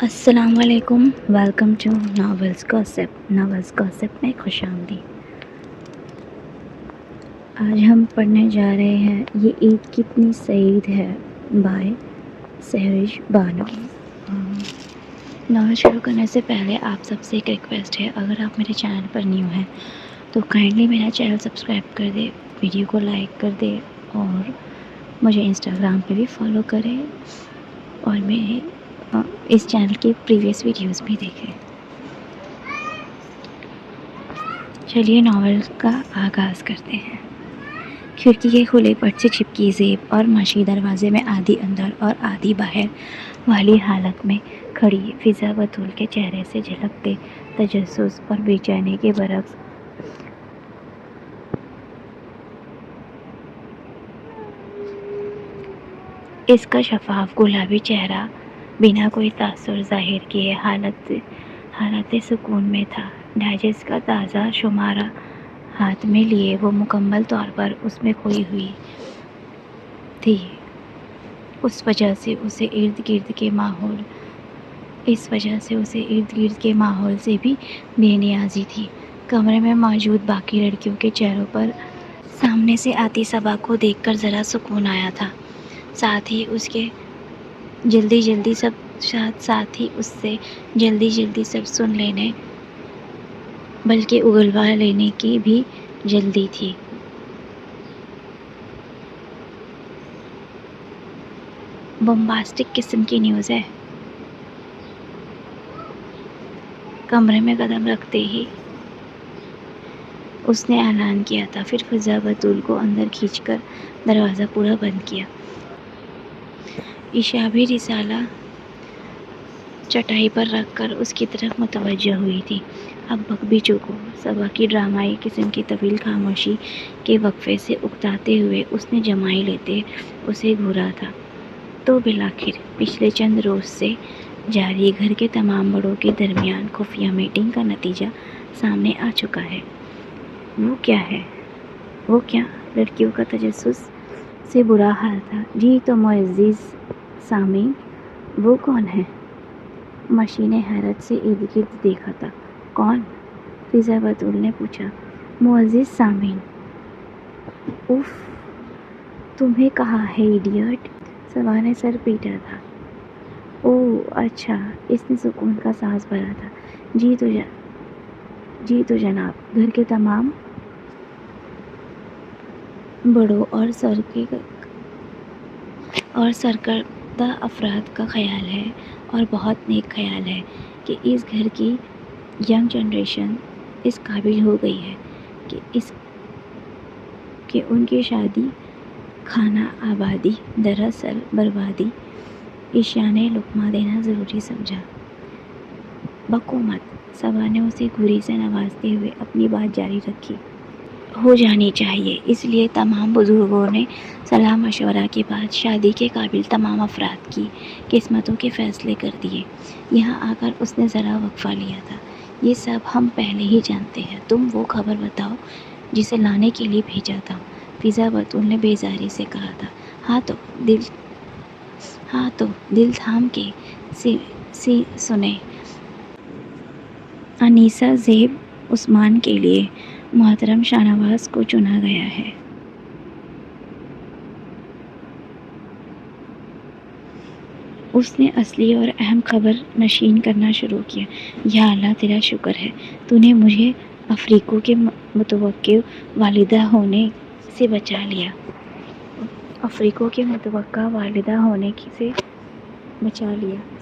السلام علیکم، welcome to novels گاسپ میں خوش آمدید۔ آج ہم پڑھنے جا رہے ہیں یہ عید کتنی سعید ہے بائے سہرش بانو۔ ناول شروع کرنے سے پہلے آپ سب سے ایک ریکویسٹ ہے، اگر آپ میرے چینل پر نیو ہیں تو کائنڈلی میرا چینل سبسکرائب کر دے، ویڈیو کو لائک کر دے اور مجھے انسٹاگرام پہ بھی فالو کرے اور میرے اس چینل کی پریویس ویڈیوز بھی دیکھیں۔ چلیے ناول کا آغاز کرتے ہیں۔ کھڑکی کے کھلے پٹ سے چھپکی زیب اور ماشی دروازے میں آدھی اندر اور آدھی باہر والی حالت میں کھڑی فضا بطول کے چہرے سے جھلکتے تجسس اور بے چینی کے برعکس اس کا شفاف گلابی چہرہ بنا کوئی تاثر ظاہر کیے حالت سکون میں تھا۔ ڈائجسٹ کا تازہ شمارہ ہاتھ میں لیے وہ مکمل طور پر اس میں کھوئی ہوئی تھی۔ اس وجہ سے اسے ارد گرد کے ماحول سے بھی بے نیازی تھی۔ کمرے میں موجود باقی لڑکیوں کے چہروں پر سامنے سے آتی صبا کو دیکھ کر ذرا سکون آیا تھا، ساتھ ہی اس سے جلدی سب سن لینے بلکہ اگلوا لینے کی بھی جلدی تھی۔ بمباسٹک قسم کی نیوز ہے۔ کمرے میں قدم رکھتے ہی اس نے اعلان کیا تھا، پھر فضا بطول کو اندر کھینچ کر دروازہ پورا بند کیا۔ عشا بھی رسالہ چٹائی پر رکھ کر اس کی طرف متوجہ ہوئی تھی۔ اب بک بھی چکو۔ صبا کی ڈرامائی قسم کی طویل خاموشی کے وقفے سے اکتاتے ہوئے اس نے جمائی لیتے اسے گھورا تھا۔ تو بالآخر پچھلے چند روز سے جاری گھر کے تمام بڑوں کے درمیان خفیہ میٹنگ کا نتیجہ سامنے آ چکا ہے۔ وہ کیا؟ لڑکیوں کا تجسس سے برا حال تھا۔ جی تو معزز سامعین، وہ کون ہے؟ ماشی نے حیرت سے ارد گرد دیکھا تھا۔ کون؟ فضا بطول نے پوچھا۔ معزز سامعین، اف، تمہیں کہا ہے ایڈیٹ! صبا نے سر پیٹا تھا۔ اوہ اچھا، اس نے سکون کا سانس بھرا تھا۔ جی تو جناب، گھر کے تمام بڑوں اور سرکردہ افراد کا خیال ہے اور بہت نیک خیال ہے کہ اس گھر کی ینگ جنریشن اس قابل ہو گئی ہے کہ ان کی شادی خانہ آبادی دراصل بربادی۔ عشا نے لقمہ دینا ضروری سمجھا۔ بکو مت، صبا نے اسے گھوری سے نوازتے ہوئے اپنی بات جاری رکھی۔ ہو جانی چاہیے، اس لیے تمام بزرگوں نے صلاح مشورہ کے بعد شادی کے قابل تمام افراد کی قسمتوں کے فیصلے کر دیے۔ یہاں آ کر اس نے ذرا وقفہ لیا تھا۔ یہ سب ہم پہلے ہی جانتے ہیں، تم وہ خبر بتاؤ جسے لانے کے لیے بھیجا تھا، فضا بطول نے بیزاری سے کہا تھا۔ ہاں تو دل تھام کے سنیں۔ انیسہ زیب عثمان کے لیے محترم شاہنواز کو چنا گیا ہے۔ اس نے اصلی اور اہم خبر نشین کرنا شروع کیا۔ یا اللہ، تیرا شکر ہے، تو نے مجھے افریقو کے متوقع والدہ ہونے سے بچا لیا۔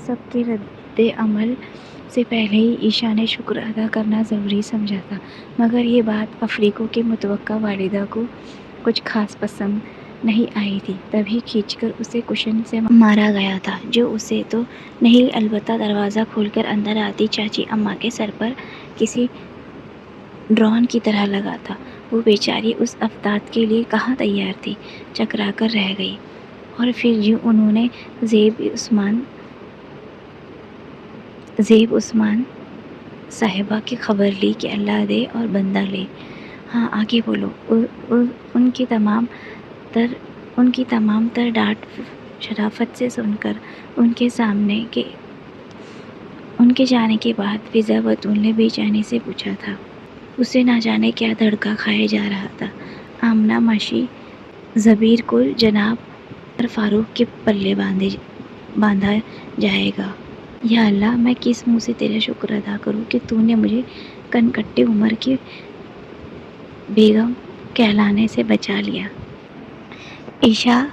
سب کے رد عمل سے پہلے ہی عشا نے شکر ادا کرنا ضروری سمجھا تھا، مگر یہ بات افریقو کے متوقع والدہ کو کچھ خاص پسند نہیں آئی تھی۔ تبھی کھینچ کر اسے کشن سے مارا گیا تھا، جو اسے تو نہیں البتہ دروازہ کھول کر اندر آتی چاچی اماں کے سر پر کسی ڈرون کی طرح لگا تھا۔ وہ بیچاری اس افتاد کے لیے کہاں تیار تھی، چکرا کر رہ گئی۔ اور پھر جو انہوں نے زیب عثمان صاحبہ کی خبر لی کہ اللہ دے اور بندہ لے۔ ہاں آگے بولو۔ ان کی تمام تر ڈانٹ شرافت سے سن کر ان کے سامنے کے کے جانے کے بعد فضا بتول نے بے چینی سے پوچھا تھا۔ اسے نہ جانے کیا دھڑکا کھائے جا رہا تھا۔ آمنہ ماشی زبیر کو جناب فاروق کے پلے باندھا جائے گا۔ یا اللہ، میں کس منہ سے تیرا شکر ادا کروں کہ تو نے مجھے کنکٹے عمر کی بیگم کہلانے سے بچا لیا۔ عائشہ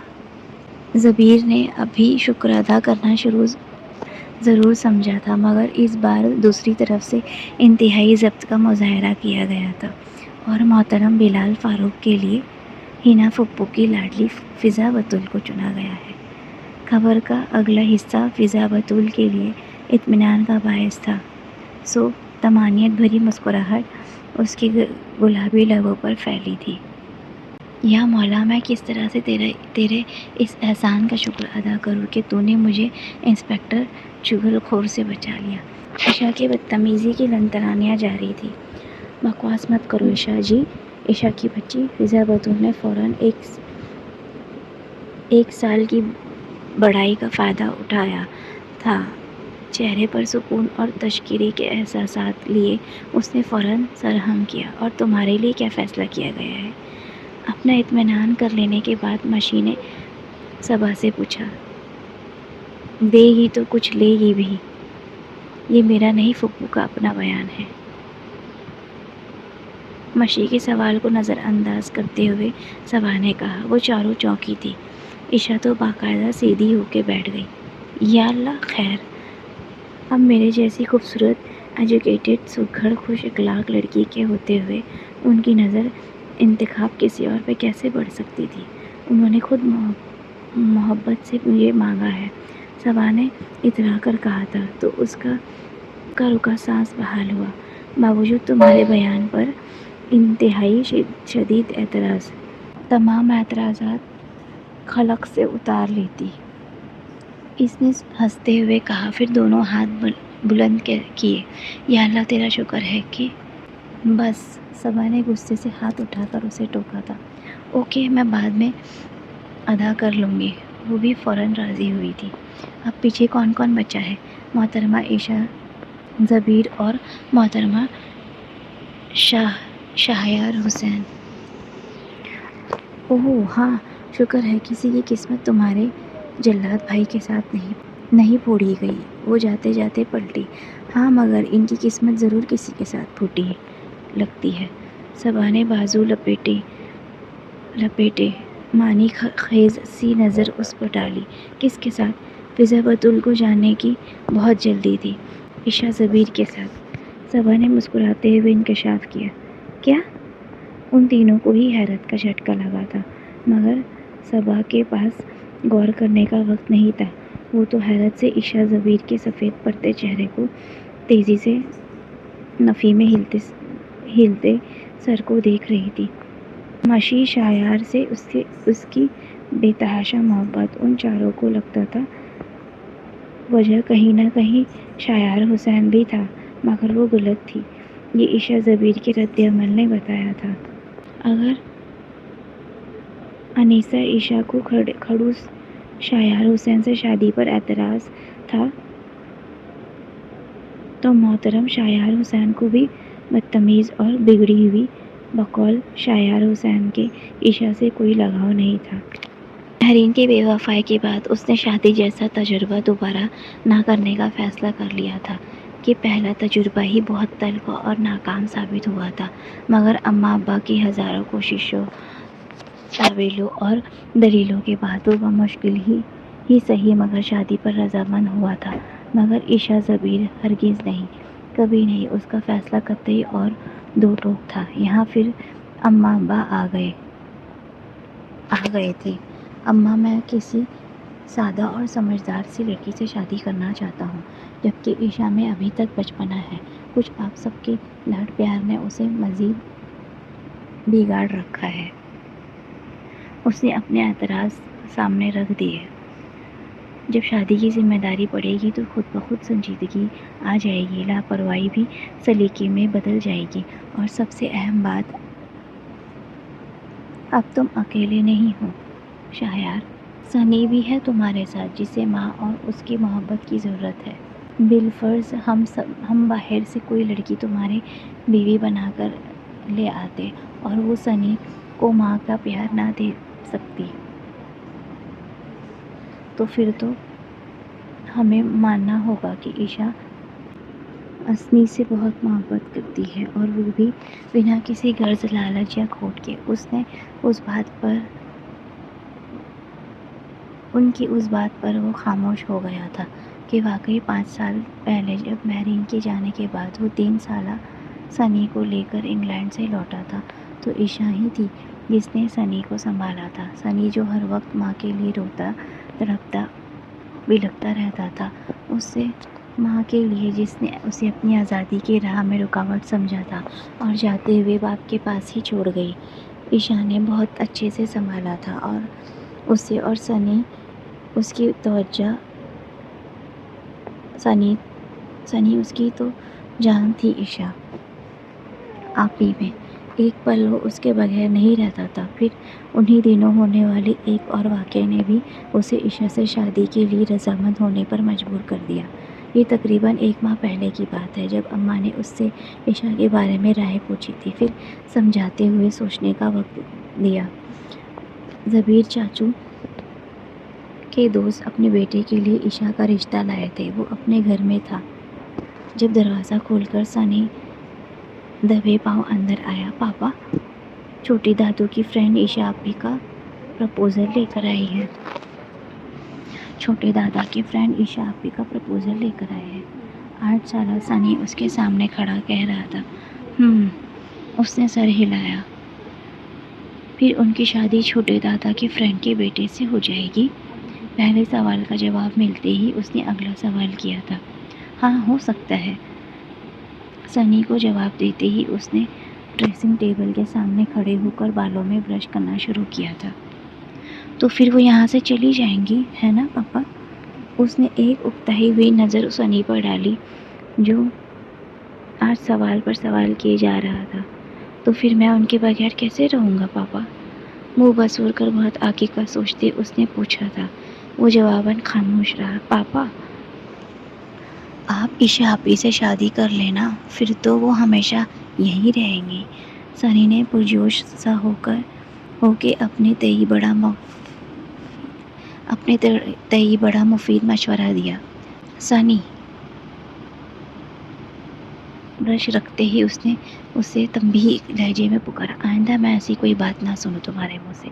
زبیر نے ابھی شکر ادا کرنا ضرور سمجھا تھا، مگر اس بار دوسری طرف سے انتہائی ضبط کا مظاہرہ کیا گیا تھا اور محترم بلال فاروق کے لیے حنا پھپھو کی لاڈلی فضا بتول کو چنا گیا ہے۔ خبر کا اگلا حصہ فضا بتول کے لیے اطمینان کا باعث تھا، سو طمانینت بھری مسکراہٹ اس کی گلابی لبوں پر پھیلی تھی۔ یا مولا، میں کس طرح سے تیرے اس احسان کا شکر ادا کروں کہ تو نے مجھے انسپکٹر چغل خور سے بچا لیا۔ عائشہ کی بدتمیزی کی لنترانیاں جاری تھیں۔ بکواس مت کرو عائشہ جی، عائشہ کی بچی۔ فضا بتول نے فوراً ایک سال کی بڑائی کا فائدہ اٹھایا تھا۔ چہرے پر سکون اور تشکری کے احساسات لیے اس نے فوراً سرہم کیا۔ اور تمہارے لیے کیا فیصلہ کیا گیا ہے؟ اپنا اطمینان کر لینے کے بعد ماشی نے صبا سے پوچھا۔ دے گی تو کچھ لے گی بھی، یہ میرا نہیں پھپھو کا اپنا بیان ہے۔ ماشی کے سوال کو نظر انداز کرتے ہوئے صبا نے کہا۔ وہ چاروں چونکی تھی۔ عائشہ تو باقاعدہ سیدھی ہو کے بیٹھ گئی۔ یا اللہ خیر! اب میرے جیسی خوبصورت، ایجوکیٹڈ، سگھڑ، خوش اخلاق لڑکی کے ہوتے ہوئے ان کی نظر انتخاب کسی اور پہ کیسے پڑ سکتی تھی؟ انہوں نے خود محبت سے یہ مانگا ہے، صبا نے اترا کر کہا تھا، تو اس کا رکا سانس بحال ہوا۔ باوجود تمہارے بیان پر انتہائی شدید اعتراض، تمام اعتراضات خلق سے اتار لیتی، اس نے ہنستے ہوئے کہا، پھر دونوں ہاتھ بلند کیے۔ یا اللہ، تیرا شکر ہے کہ… بس، صبا نے غصے سے ہاتھ اٹھا کر اسے ٹوکا تھا۔ اوکے، میں بعد میں ادا کر لوں گی۔ وہ بھی فوراً راضی ہوئی تھی۔ اب پیچھے کون کون بچا ہے؟ محترمہ عائشہ زبیر اور محترمہ شہریار حسین۔ اوہ ہاں، شکر ہے کسی کی قسمت تمہارے جلاد بھائی کے ساتھ نہیں پھوڑی گئی۔ وہ جاتے جاتے پلٹی۔ ہاں، مگر ان کی قسمت ضرور کسی کے ساتھ پھوٹی لگتی ہے۔ صبا نے بازو لپیٹے معنی خیز سی نظر اس پر ڈالی۔ کس کے ساتھ؟ فضا بتول کو جاننے کی بہت جلدی تھی۔ عائشہ زبیر کے ساتھ، صبا نے مسکراتے ہوئے انکشاف کیا۔ کیا؟ ان تینوں کو ہی حیرت کا جھٹکا لگا تھا، مگر صبا کے پاس غور کرنے کا وقت نہیں تھا۔ وہ تو حیرت سے عائشہ زبیر کے سفید پڑتے چہرے کو تیزی سے نفی میں ہلتے سر کو دیکھ رہی تھی۔ ماشی شہریار سے اس کی بے تحاشا محبت ان چاروں کو لگتا تھا۔ وجہ کہیں نہ کہیں شہریار حسین بھی تھا، مگر وہ غلط تھی۔ یہ عائشہ زبیر کے رد عمل نے بتایا تھا۔ اگر انیسہ عائشہ کو کھڑوس شہریار حسین سے شادی پر اعتراض تھا، تو محترم شہریار حسین کو بھی بدتمیز اور بگڑی ہوئی بقول شہریار حسین کے عائشہ سے کوئی لگاؤ نہیں تھا۔ مہرین کی بے وفائی کے بعد اس نے شادی جیسا تجربہ دوبارہ نہ کرنے کا فیصلہ کر لیا تھا کہ پہلا تجربہ ہی بہت تلخ اور ناکام ثابت ہوا تھا۔ مگر اماں ابا کی ہزاروں کوششوں، تاویلوں اور دلیلوں کے بعد وہ بمشکل ہی صحیح مگر شادی پر رضامند ہوا تھا۔ مگر عائشہ زبیر ہرگز نہیں، کبھی نہیں۔ اس کا فیصلہ قطعی اور دو ٹوک تھا۔ یہاں پھر اماں ابا آ گئے تھے۔ اماں، میں کسی سادہ اور سمجھدار سی لڑکی سے شادی کرنا چاہتا ہوں، جبکہ عائشہ میں ابھی تک بچپنا ہے۔ کچھ آپ سب کے لاڈ پیار نے اسے مزید بگاڑ رکھا ہے۔ اس نے اپنے اعتراض سامنے رکھ دیے۔ جب شادی کی ذمہ داری پڑے گی تو خود بخود سنجیدگی آ جائے گی، لاپرواہی بھی سلیقے میں بدل جائے گی، اور سب سے اہم بات، اب تم اکیلے نہیں ہو شہریار، سنی بھی ہے تمہارے ساتھ، جسے ماں اور اس کی محبت کی ضرورت ہے۔ بالفرض ہم باہر سے کوئی لڑکی تمہارے بیوی بنا کر لے آتے اور وہ سنی کو ماں کا پیار نہ دے سکتی، تو پھر تو ہمیں ماننا ہوگا کہ عشا سنی سے بہت محبت کرتی ہے، اور وہ بھی بنا کسی غرض، لالچ یا کھوٹ کے۔ ان کی اس بات پر وہ خاموش ہو گیا تھا کہ واقعی 5 سال پہلے جب مہرین کے جانے کے بعد وہ 3 سالہ سنی کو لے کر انگلینڈ سے لوٹا تھا تو عشا ہی تھی جس نے سنی کو سنبھالا تھا۔ سنی جو ہر وقت ماں کے لیے روتا تڑپتا بلکتا رہتا تھا، اس سے ماں کے لیے جس نے اسے اپنی آزادی کی راہ میں رکاوٹ سمجھا تھا اور جاتے ہوئے باپ کے پاس ہی چھوڑ گئی، عشا نے بہت اچھے سے سنبھالا تھا اور اسے اور سنی اس کی توجہ سنی اس کی تو جان تھی۔ عشا آپی میں ایک پل وہ اس کے بغیر نہیں رہتا تھا۔ پھر انہی دنوں ہونے والے ایک اور واقعے نے بھی اسے عشا سے شادی کے لیے رضامند ہونے پر مجبور کر دیا۔ یہ تقریباً 1 ماہ پہلے کی بات ہے جب اماں نے اس سے عشا کے بارے میں رائے پوچھی تھی، پھر سمجھاتے ہوئے سوچنے کا وقت دیا۔ زبیر چاچو کے دوست اپنے بیٹے کے لیے عشا کا رشتہ لائے تھے، وہ اپنے گھر میں تھا۔ جب دروازہ کھول کر سنی دبے پاؤں اندر آیا، پاپا، چھوٹی دادو کی فرینڈ عشا آپی کا پرپوزل لے کر آئی ہے۔ چھوٹے دادا کی فرینڈ عشا آپی کا پرپوزل لے کر آئے ہیں، 8 سالہ سنی اس کے سامنے کھڑا کہہ رہا تھا۔ اس نے سر ہلایا۔ پھر ان کی شادی چھوٹے دادا کی فرینڈ کے بیٹے سے ہو جائے گی؟ پہلے سوال کا جواب ملتے ہی اس نے اگلا سوال کیا تھا۔ ہاں، ہو سکتا ہے، سنی کو جواب دیتے ہی اس نے ڈریسنگ ٹیبل کے سامنے کھڑے ہو کر بالوں میں برش کرنا شروع کیا تھا۔ تو پھر وہ یہاں سے چلی جائیں گی، ہے نا پاپا؟ اس نے ایک اکتائی ہوئی نظر سنی پر ڈالی جو آج سوال پر سوال کیے جا رہا تھا۔ تو پھر میں ان کے بغیر کیسے رہوں گا پاپا؟ منہ بسور کر بہت آگے کا سوچتے اس نے پوچھا تھا۔ وہ جواباً خاموش رہا۔ پاپا، آپ عشا آپی سے شادی کر لینا، پھر تو وہ ہمیشہ یہیں رہیں گی۔ سنی نے پرجوش سا ہو کے اپنے تئیں بڑا مفید مشورہ دیا۔ سنی، برش رکھتے ہی اس نے اسے تنبیہی لہجے میں پکارا، آئندہ میں ایسی کوئی بات نہ سنوں تمہارے منہ سے۔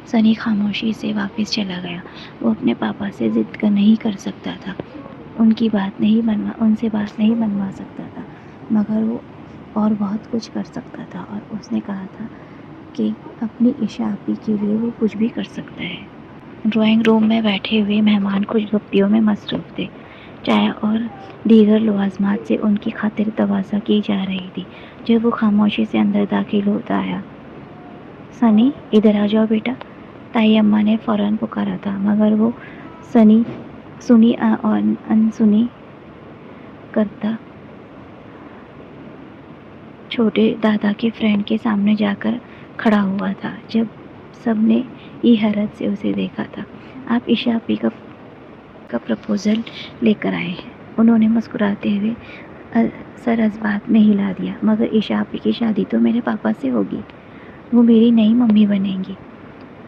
سنی خاموشی سے واپس چلا گیا۔ وہ اپنے پاپا سے ضد نہیں کر سکتا تھا، ان سے بات نہیں منوا سکتا تھا، مگر وہ اور بہت کچھ کر سکتا تھا، اور اس نے کہا تھا کہ اپنی عشا آپی کے لیے وہ کچھ بھی کر سکتا ہے۔ ڈرائنگ روم میں بیٹھے ہوئے مہمان خوش گپیوں میں مصروف تھے۔ چائے اور دیگر لوازمات سے ان کی خاطر تواضع کی جا رہی تھی جب وہ خاموشی سے اندر داخل ہوتا آیا۔ سنی، ادھر آ جاؤ بیٹا، تائی اماں نے فوراً پکارا تھا، مگر وہ سنی انسنی کرتا چھوٹے دادا کی فرینڈ کے سامنے جا کر کھڑا ہوا تھا جب سب نے حیرت سے اسے دیکھا تھا۔ آپ عشا آپی کا پرپوزل لے کر آئے ہیں، انہوں نے مسکراتے ہوئے سر اس بات میں ہلا دیا، مگر عشا آپی کی شادی تو میرے پاپا سے ہوگی، وہ میری نئی ممی بنیں گی۔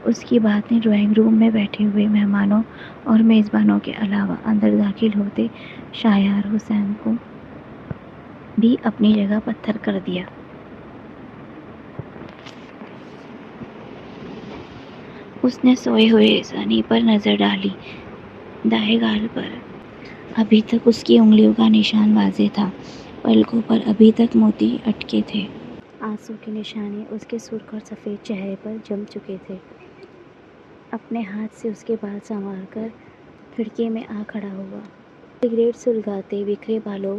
اس کی بات نے ڈرائنگ روم میں بیٹھے ہوئے مہمانوں اور میزبانوں کے علاوہ اندر داخل ہوتے شایار حسین کو بھی اپنی جگہ پتھر کر دیا۔ اس نے سوئے ہوئے سنی پر نظر ڈالی، دائیں گال پر ابھی تک اس کی انگلیوں کا نشان واضح تھا، پلکوں پر ابھی تک موتی اٹکے تھے، آنسو کے نشانے اس کے سرخ اور سفید چہرے پر جم چکے تھے۔ اپنے ہاتھ سے اس کے بال سنوار کر کھڑکی میں آ کھڑا ہوا۔ سگریٹ سلگاتے بکھرے بالوں،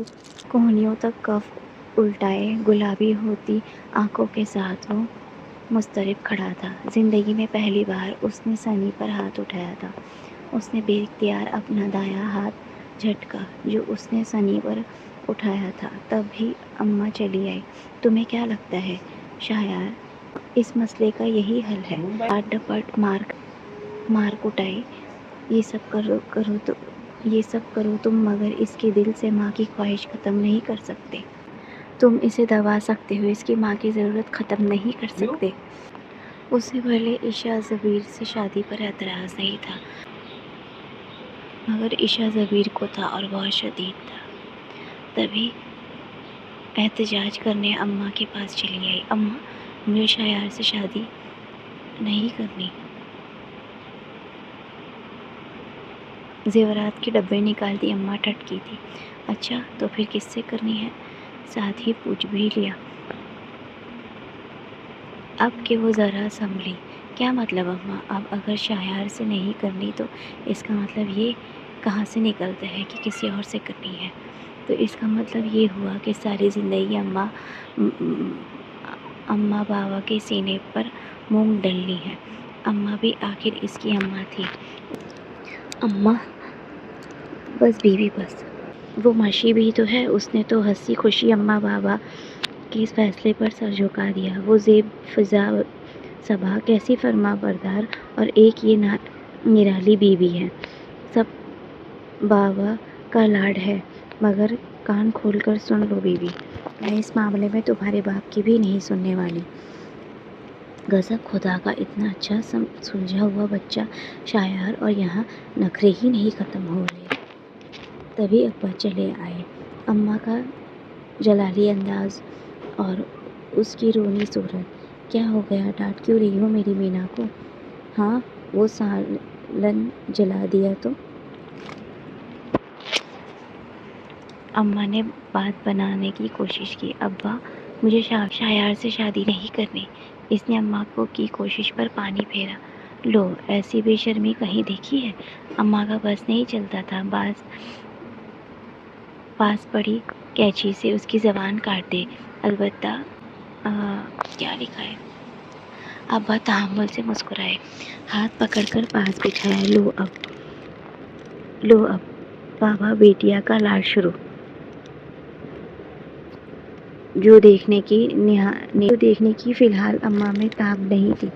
کونیوں تک کف الٹائے گلابی ہوتی آنکھوں کے ساتھ وہ مضطرب کھڑا تھا۔ زندگی میں پہلی بار اس نے سنی پر ہاتھ اٹھایا تھا۔ اس نے بے اختیار اپنا دایاں ہاتھ جھٹکا جو اس نے سنی پر اٹھایا تھا، تب ہی اماں چلی آئی۔ تمہیں کیا لگتا ہے شایار، اس مسئلے کا یہی حل ہے؟ ڈانٹ ڈپٹ، مار کٹائی، یہ سب کرو تو یہ سب کرو تم، مگر اس کے دل سے ماں کی خواہش ختم نہیں کر سکتے۔ تم اسے دبا سکتے ہو، اس کی ماں کی ضرورت ختم نہیں کر سکتے۔ اسے بھلے عائشہ زبیر سے شادی پر اعتراض نہیں تھا، مگر عائشہ زبیر کو تھا اور بہت شدید تھا۔ تبھی احتجاج کرنے اماں کے پاس چلی آئی۔ اماں، مجھے شایار سے شادی نہیں کرنی۔ زیورات کے ڈبے نکالتی اماں ٹھٹکی تھی۔ اچھا تو پھر کس سے کرنی ہے؟ ساتھ ہی پوچھ بھی لیا۔ اب کہ وہ ذرا سنبھلی، کیا مطلب اماں؟ اب اگر شایار سے نہیں کرنی تو اس کا مطلب یہ کہاں سے نکلتا ہے کہ کسی اور سے کرنی ہے؟ تو اس کا مطلب یہ ہوا کہ ساری زندگی اماں بابا کے سینے پر مونگ ڈلنی ہے۔ اماں بھی آخر اس کی اماں تھی۔ اماں بس بیوی بس، وہ ماشی بھی تو ہے۔ اس نے تو ہنسی خوشی اماں بابا کے اس فیصلے پر سر جھکا دیا۔ وہ زیب فضا صبا کیسی فرما بردار اور ایک یہ نرالی بیوی ہے۔ سب بابا کا لاڈ ہے، مگر کان کھول کر سن لو بیوی، میں اس معاملے میں تمہارے باپ کی بھی نہیں سننے والی۔ غضب خدا کا، اتنا اچھا سلجھا ہوا بچہ شایار، اور یہاں نخرے ہی نہیں ختم ہو رہے۔ تبھی ابا چلے آئے۔ اماں کا جلالی انداز اور اس کی رونی صورت۔ کیا ہو گیا؟ ڈانٹ کیوں رہی ہو میری مینا کو؟ ہاں، وہ سالن جلا دیا تو؟ اماں نے بات بنانے کی کوشش کی۔ ابا، مجھے شایار سے شادی نہیں کرنی۔ اس نے اماں کی کوشش پر پانی پھیرا۔ لو، ایسی بے شرمی کہیں دیکھی ہے؟ اماں کا بس نہیں چلتا تھا پاس پڑی قینچی سے اس کی زبان کاٹ دے۔ البتہ کیا لکھا ہے؟ ابا تحمل سے مسکرائے، ہاتھ پکڑ کر پاس بٹھایا۔ لو اب بابا بیٹیا کا لاڈ شروع، جو دیکھنے کی فی الحال اماں میں تاب نہیں تھی،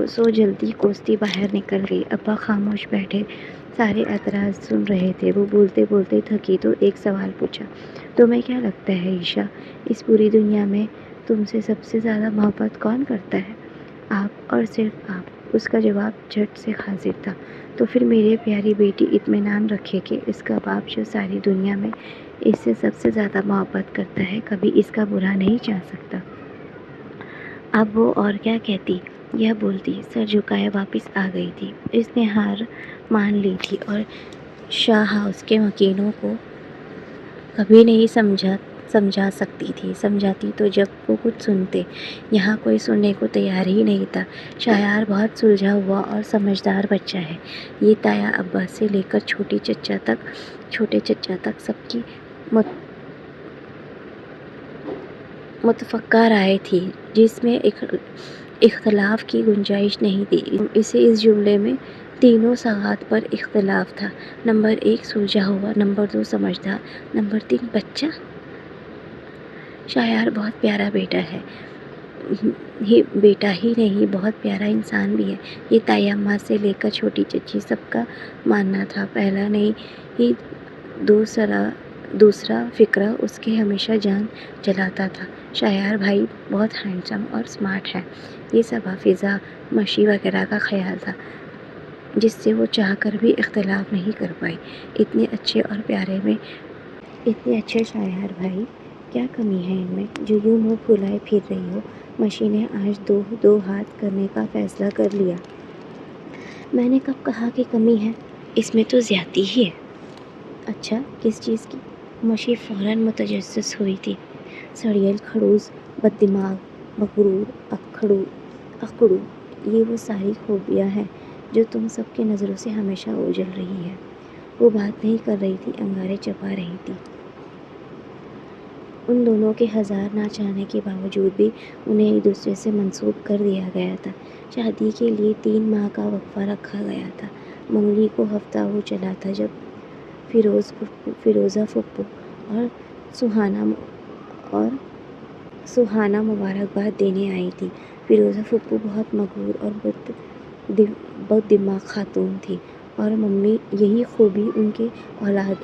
سو جلدی کوستی باہر نکل گئی۔ ابا خاموش بیٹھے، سارے اعتراض سن رہے تھے۔ وہ بولتے بولتے تھکی تو ایک سوال پوچھا، تمہیں کیا لگتا ہے عائشہ، اس پوری دنیا میں تم سے سب سے زیادہ محبت کون کرتا ہے؟ آپ اور صرف آپ۔ اس کا جواب جھٹ سے حاضر تھا۔ تو پھر میری پیاری بیٹی اطمینان رکھے کہ اس کا باپ جو ساری دنیا میں اس سے سب سے زیادہ محبت کرتا ہے، کبھی اس کا برا نہیں چاہ سکتا۔ اب وہ اور کیا کہتی یا بولتی، سر جھکائے واپس آ گئی تھی۔ اس نے ہار مان لی تھی اور شاہ ہاؤس کے مکینوں کو کبھی نہیں سمجھا سکتی تھی۔ سمجھاتی تو جب وہ کچھ سنتے، یہاں کوئی سننے کو تیار ہی نہیں تھا۔ شایار بہت سلجھا ہوا اور سمجھدار بچہ ہے۔ یہ تایا ابا سے لے کر چھوٹے چچا تک سب کی متفقہ رائے تھی، جس میں اختلاف کی گنجائش نہیں تھی۔ اس جملے میں تینوں سوغات پر اختلاف تھا۔ نمبر 1 سلجھا ہوا، نمبر 2 سمجھدار، نمبر 3 بچہ۔ شایار بہت پیارا بیٹا ہی نہیں، بہت پیارا انسان بھی ہے، یہ تائی اماں سے لے کر چھوٹی چچی سب کا ماننا تھا۔ پہلا نہیں دوسرا فقرہ اس کے ہمیشہ جان جلاتا تھا۔ شایار بھائی بہت ہینڈسم اور سمارٹ ہے، یہ صبا، فضا، ماشی وغیرہ کا خیال تھا، جس سے وہ چاہ کر بھی اختلاف نہیں کر پائی۔ اتنے اچھے اور پیارے میں اتنے اچھے شایار بھائی، کیا کمی ہے ان میں جو یوں منہ پھولائے پھر رہی ہو؟ ماشی نے آج دو ہاتھ کرنے کا فیصلہ کر لیا۔ میں نے کب کہا کہ کمی ہے؟ اس میں تو زیادتی ہی ہے۔ اچھا، کس چیز کی؟ ماشی فوراً متجسس ہوئی تھی۔ سڑیل، کھڑوس، بد دماغ، مغرور، اکڑو، یہ وہ ساری خوبیاں ہیں جو تم سب کی نظروں سے ہمیشہ اوجھل رہی ہے۔ وہ بات نہیں کر رہی تھی، انگارے چبا رہی تھی۔ ان دونوں کے ہزار نہ چاہنے کے باوجود بھی انہیں ایک دوسرے سے منسوب کر دیا گیا تھا۔ شادی کے لیے 3 ماہ کا وقفہ رکھا گیا تھا۔ منگنی کو ہفتہ ہو چلا تھا جب فیروزہ پھپھو اور سہانا مبارکباد دینے آئی تھی۔ فیروزہ پھپھو بہت مغرور اور بد دماغ خاتون تھی، اور ممی یہی خوبی ان کے اولاد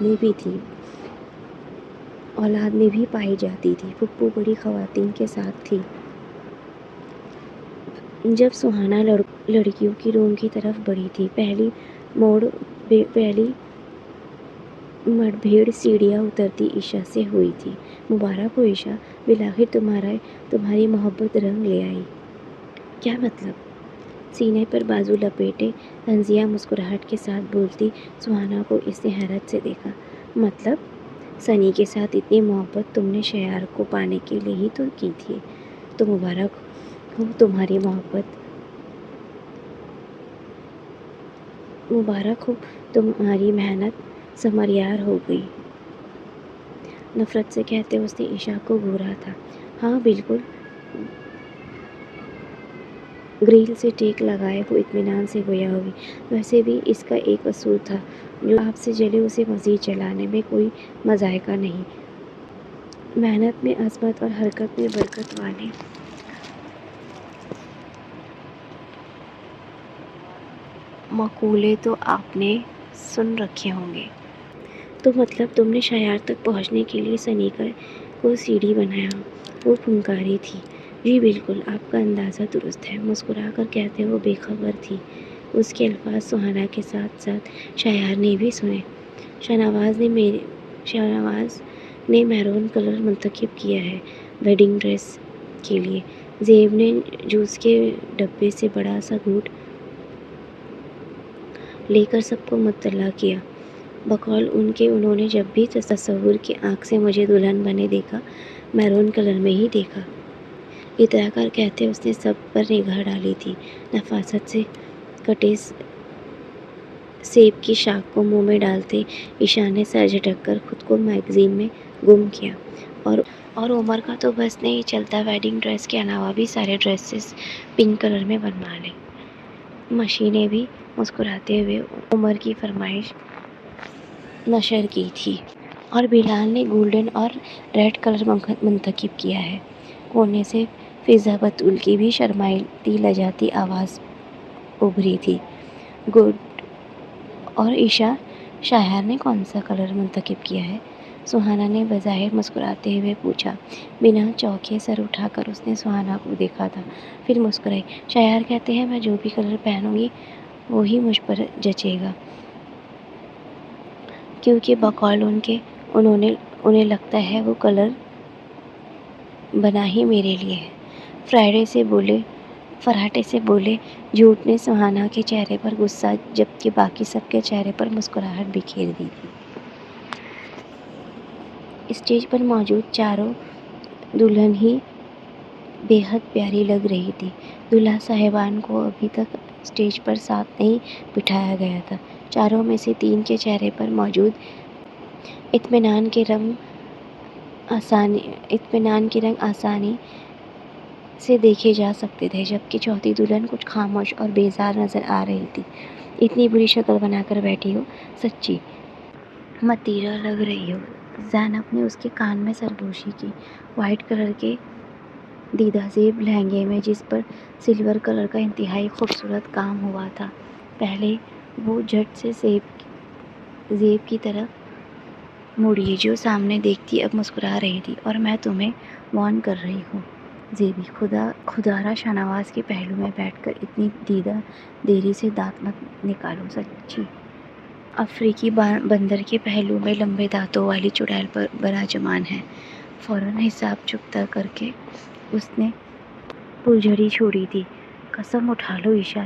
میں بھی پائی جاتی تھی۔ پھپھو بڑی خواتین کے ساتھ تھی۔ جب سہانا لڑکیوں کے روم کی طرف بڑھی تھی، پہلی مڑبھیڑ سیڑھیاں اترتی عشا سے ہوئی تھی۔ مبارک ہو عشا، بالآخر تمہاری محبت رنگ لے آئی۔ کیا مطلب؟ سینے پر بازو لپیٹے رنزیہ مسکراہٹ کے ساتھ بولتی سہانا کو اس نے حیرت سے دیکھا۔ مطلب؟ سنی کے ساتھ اتنی محبت تم نے شیار کو پانے کے لیے ہی تو کی تھی، تو مبارک ہو تمہاری محبت، مبارک ہو تمہاری محنت ثمریار ہو گئی۔ نفرت سے کہتے اس نے عشا کو گھورا تھا۔ ہاں بالکل، گریل سے ٹیک لگائے وہ اطمینان سے گویا ہوئی۔ ویسے بھی اس کا ایک اصول تھا، جو آپ سے جلے اسے مزید جلانے میں کوئی مذائقہ نہیں۔ محنت میں عظمت اور حرکت میں برکت والے مقولے تو آپ نے سن رکھے ہوں گے۔ تو مطلب تم نے شیار تک پہنچنے کے لیے سنی کو سیڑھی بنایا؟ وہ پھنکاری تھی۔ جی بالکل، آپ کا اندازہ درست ہے، مسکرا کر کہتے وہ بے خبر تھی۔ اس کے الفاظ سہانا کے ساتھ ساتھ شیار نے بھی سنے۔ شاہنواز نے میرون کلر منتخب کیا ہے ویڈنگ ڈریس کے لیے۔ زیب نے جوس کے ڈبے سے بڑا سا گھونٹ لے کر سب کو مطلع کیا۔ بقول ان کے انہوں نے جب بھی تصور کی آنکھ سے مجھے دلہن بنے دیکھا، میرون کلر میں ہی دیکھا۔ اترا کر کہتے اس نے سب پر نگاہ ڈالی تھی۔ نفاست سے کٹے سیب کی شاخ کو منہ میں ڈالتے عشا نے سر جھٹک کر خود کو میگزین میں گم کیا۔ اور عمر کا تو بس نہیں چلتا ویڈنگ ڈریس کے علاوہ بھی سارے ڈریسز پنک کلر میں بنوا لے۔ مشی نے بھی مسکراتے ہوئے عمر کی فرمائش نشر کی تھی۔ اور بلال نے گولڈن اور ریڈ کلر منتخب کیا ہے۔ کونے سے فضا بتول کی بھی شرماتی لجاتی آواز ابھری تھی۔ گڈ۔ اور عشا، شیار نے کون سا کلر منتخب کیا ہے؟ سہانا نے بظاہر مسکراتے ہوئے پوچھا۔ بنا چونکے سر اٹھا کر اس نے سہانا کو دیکھا تھا، پھر مسکرائی۔ شیار کہتے ہیں میں جو بھی کلر پہنوں گی وہی مجھ پر جچے گا، کیونکہ بقول ان کے انہیں لگتا ہے وہ کلر بنا ہی میرے لیے ہے۔ فراٹے سے بولے جھوٹ نے سہانا کے چہرے پر غصہ جبکہ باقی سب کے چہرے پر مسکراہٹ بکھیر دی تھی۔ اسٹیج پر موجود چاروں دلہن ہی بے حد پیاری لگ رہی تھی۔ دولہا صاحبان کو ابھی تک اسٹیج پر ساتھ نہیں بٹھایا گیا تھا۔ چاروں میں سے 3 کے چہرے پر موجود اطمینان کے رنگ آسانی سے دیکھے جا سکتے تھے، جبکہ چوتھی دلہن کچھ خاموش اور بیزار نظر آ رہی تھی۔ اتنی بری شکل بنا کر بیٹھی ہو، سچی متیرہ لگ رہی ہو۔ زینب نے اس کے کان میں سرگوشی کی۔ وائٹ کلر کے دیدہ زیب لہنگے میں جس پر سلور کلر کا انتہائی خوبصورت کام ہوا تھا۔ پہلے وہ جھٹ سے زیب کی طرف مڑی جو سامنے دیکھتی اب مسکرا رہی تھی۔ اور میں تمہیں وارن کر رہی ہوں زیبی، خدارا شاہنواز کے پہلو میں بیٹھ کر اتنی دیری سے دانت مت نکالو، سچی افریقی بندر کے پہلو میں لمبے دانتوں والی چڑیل براجمان ہے۔ فوراً حساب چکتا کر کے اس نے پھلجھڑی چھوڑی تھی۔ قسم اٹھا لو عشا،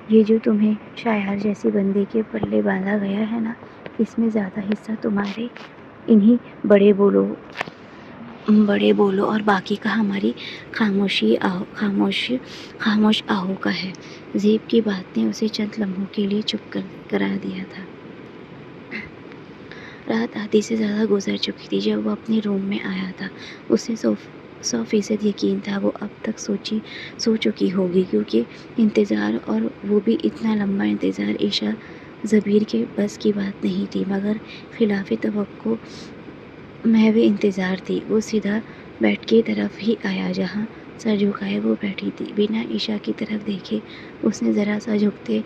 یہ جو تمہیں شیار جیسے بندے کے پلے باندھا گیا ہے نا، اس میں زیادہ حصہ تمہارے انہی بڑے بولوں اور باقی کا ہماری خاموش آہو کا ہے۔ زیب کی بات نے اسے چند لمحوں کے لیے چپ کرا دیا تھا۔ رات آدھی سے زیادہ گزر چکی تھی جب وہ اپنے روم میں آیا تھا۔ اسے 100% یقین تھا وہ اب تک سو چکی ہوگی، کیونکہ انتظار، اور وہ بھی اتنا لمبا انتظار، عشا زبیر کے بس کی بات نہیں تھی، مگر خلاف توقع محض انتظار تھی۔ وہ سیدھا بیڈ کی طرف ہی آیا جہاں سر جھکائے وہ بیٹھی تھی، بنا عشاء کی طرف دیکھے اس نے ذرا سا جھکتے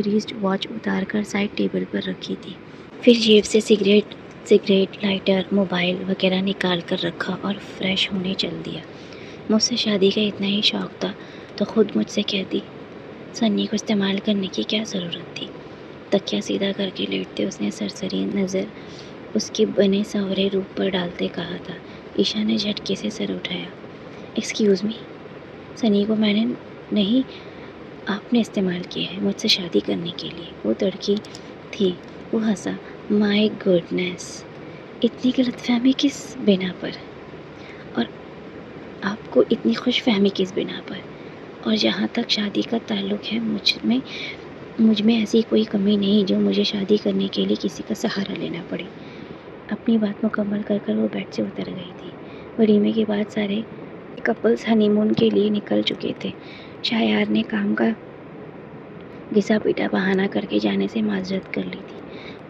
ریسٹ واچ اتار کر سائڈ ٹیبل پر رکھی تھی، پھر جیب سے سگریٹ لائٹر موبائل وغیرہ نکال کر رکھا اور فریش ہونے چل دیا۔ مجھ سے شادی کا اتنا ہی شوق تھا تو خود مجھ سے کہتی، سنی کو استعمال کرنے کی کیا ضرورت تھی؟ تکیہ سیدھا کر کے لیٹتے اس نے سرسری نظر اس کے بنے سنورے روپ پر ڈالتے کہا تھا۔ عشاء نے جھٹکے سے سر اٹھایا۔ ایکسکیوز می، سنی کو میں نے نہیں، آپ نے استعمال کیا ہے مجھ سے شادی کرنے کے لیے۔ وہ تڑکی تھی، وہ ہنسا۔ مائی گوڈنس، اتنی غلط فہمی کس بنا پر؟ اور آپ کو اتنی خوش فہمی کس بنا پر؟ اور جہاں تک شادی کا تعلق ہے، مجھ میں ایسی کوئی کمی نہیں جو مجھے شادی کرنے کے لیے کسی کا سہارا لینا پڑے۔ اپنی بات مکمل کر کر وہ بیڈ سے اتر گئی تھی۔ ولیمے کے بعد سارے کپلز ہنی مون کے لیے نکل چکے تھے۔ شایار نے کام کا گھسا پیٹا بہانہ کر کے جانے سے معذرت کر لی تھی۔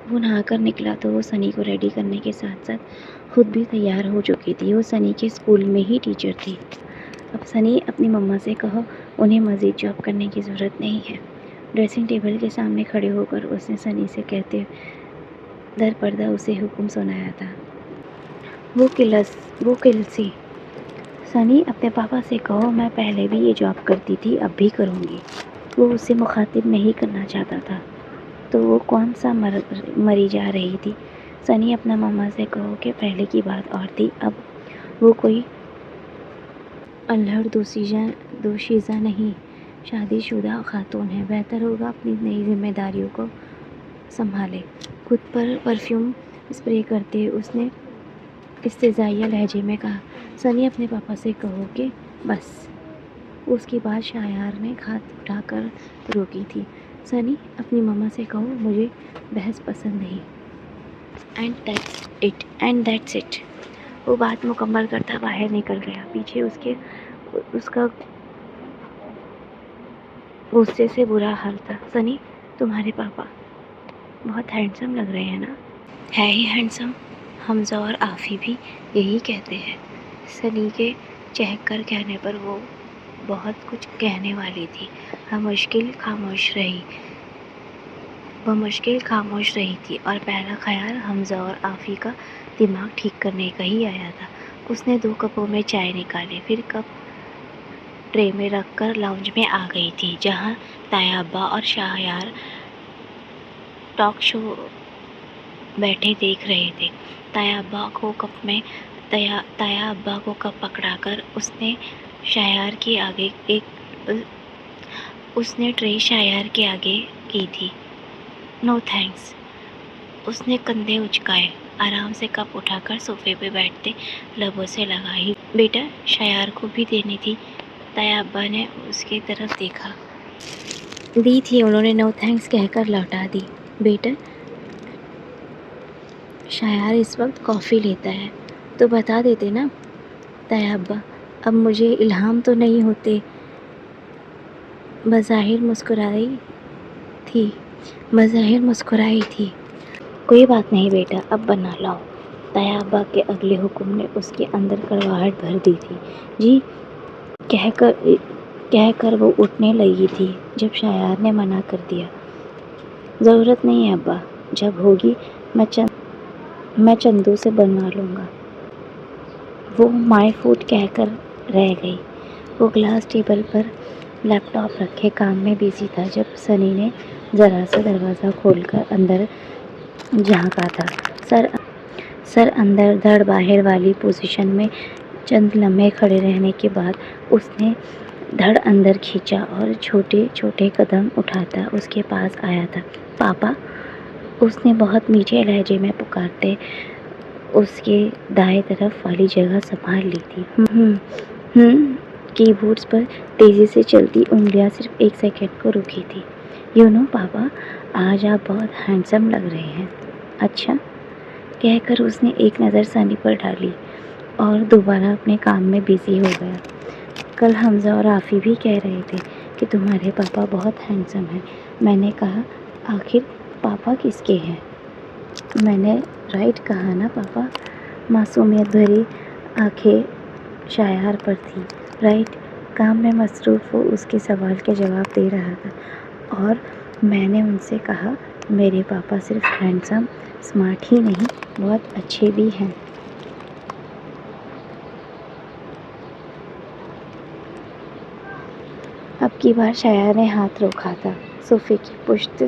وہ نہا کر نکلا تو وہ سنی کو ریڈی کرنے کے ساتھ ساتھ خود بھی تیار ہو چکی تھی۔ وہ سنی کے اسکول میں ہی ٹیچر تھی۔ اب سنی اپنی مما سے کہو انہیں مزید جاب کرنے کی ضرورت نہیں ہے۔ ڈریسنگ ٹیبل کے سامنے کھڑے ہو کر اس نے سنی سے کہتے در پردہ اسے حکم سنایا تھا۔ وہ کلسی، سنی اپنے پاپا سے کہو میں پہلے بھی یہ جاب کرتی تھی، اب بھی کروں گی۔ وہ اسے مخاطب نہیں کرنا چاہتا تھا تو وہ کون سا مری جا رہی تھی۔ سنی اپنا ماما سے کہو کہ پہلے کی بات اور تھی، اب وہ کوئی الہڑ دوشیزہ نہیں، شادی شدہ خاتون ہے، بہتر ہوگا اپنی نئی ذمہ داریوں کو سنبھالے۔ خود پر پرفیوم اسپرے کرتے اس نے استہزائیہ لہجے میں کہا، سنی اپنے پاپا سے کہو کہ بس۔ اس کی بات شایار نے ہاتھ اٹھا کر روکی تھی۔ سنی اپنی مما سے کہو مجھے بحث پسند نہیں۔ And that's it. وہ بات مکمل کرتا باہر نکل گیا۔ پیچھے اس کا غصے سے برا حال تھا۔ سنی تمہارے پاپا بہت ہینڈسم لگ رہے ہیں نا؟ ہے ہی ہینڈسم، حمزہ اور آفی بھی یہی کہتے ہیں۔ سنی کے چہک کر کہنے پر وہ بہت کچھ کہنے والی تھی۔ وہ مشکل خاموش رہی تھی اور پہلا خیال حمزہ اور آفی کا دماغ ٹھیک کرنے کا ہی آیا تھا۔ اس نے 2 کپوں میں چائے نکالی، پھر کپ ٹرے میں رکھ کر لاؤنج میں آ گئی تھی جہاں تایا ابا اور شایار ٹاک شو بیٹھے دیکھ رہے تھے۔ تایا ابا کو کپ پکڑا کر اس نے ٹرے شایار کے آگے کی تھی۔ نو تھینکس۔ اس نے کندھے اچکائے، آرام سے کپ اٹھا کر صوفے پہ بیٹھتے لبوں سے لگائی۔ بیٹا شایار کو بھی دینی تھی۔ تایا ابا نے اس کی طرف دیکھا۔ دی تھی، انہوں نے نو تھینکس کہہ کر لوٹا دی۔ بیٹا شایار اس وقت کافی لیتا ہے تو بتا دیتے نا۔ تایا ابا اب مجھے الہام تو نہیں ہوتے۔ بظاہر مسکرائی تھی۔ کوئی بات نہیں بیٹا، اب بنا لاؤ۔ تایا ابا کے اگلے حکم نے اس کے اندر کڑواہٹ بھر دی تھی۔ جی کہہ کر وہ اٹھنے لگی تھی جب شایار نے منع کر دیا۔ ضرورت نہیں ہے ابا، جب ہوگی میں چندوں سے بنوا لوں گا۔ وہ مائی فوڈ کہہ کر رہ گئی۔ وہ گلاس ٹیبل پر لیپ ٹاپ رکھے کام میں بزی تھا جب سنی نے ذرا سا دروازہ کھول کر اندر جھانکا تھا۔ سر اندر دھڑ باہر والی پوزیشن میں چند لمحے کھڑے رہنے کے بعد اس نے دھڑ اندر کھینچا اور چھوٹے چھوٹے قدم اٹھاتا اس کے پاس آیا تھا۔ پاپا، اس نے بہت میٹھے لہجے میں پکارتے اس کے دائیں طرف والی جگہ سنبھال لی تھی۔ کی بورڈز پر تیزی سے چلتی انگلیاں صرف 1 سیکنڈ کو رکی تھی۔ پاپا، آج آپ بہت ہینڈسم لگ رہے ہیں۔ اچھا، کہہ کر اس نے ایک نظر سنی پر ڈالی اور دوبارہ اپنے کام میں بزی ہو گیا۔ کل حمزہ اور آفی بھی کہہ رہے تھے کہ تمہارے پاپا بہت ہینڈسم ہیں۔ میں نے کہا آخر پاپا کس کے ہیں؟ میں نے رائٹ کہا نا پاپا؟ معصومیت بھری آنکھیں شایار پر تھی۔ رائٹ، کام میں مصروف وہ اس کے سوال کے جواب دے رہا تھا، اور میں نے ان سے کہا میرے پاپا صرف ہینڈسم اسمارٹ ہی نہیں، بہت اچھے بھی ہیں۔ اب کی بار شایار نے ہاتھ روکا تھا، صوفے کی پشت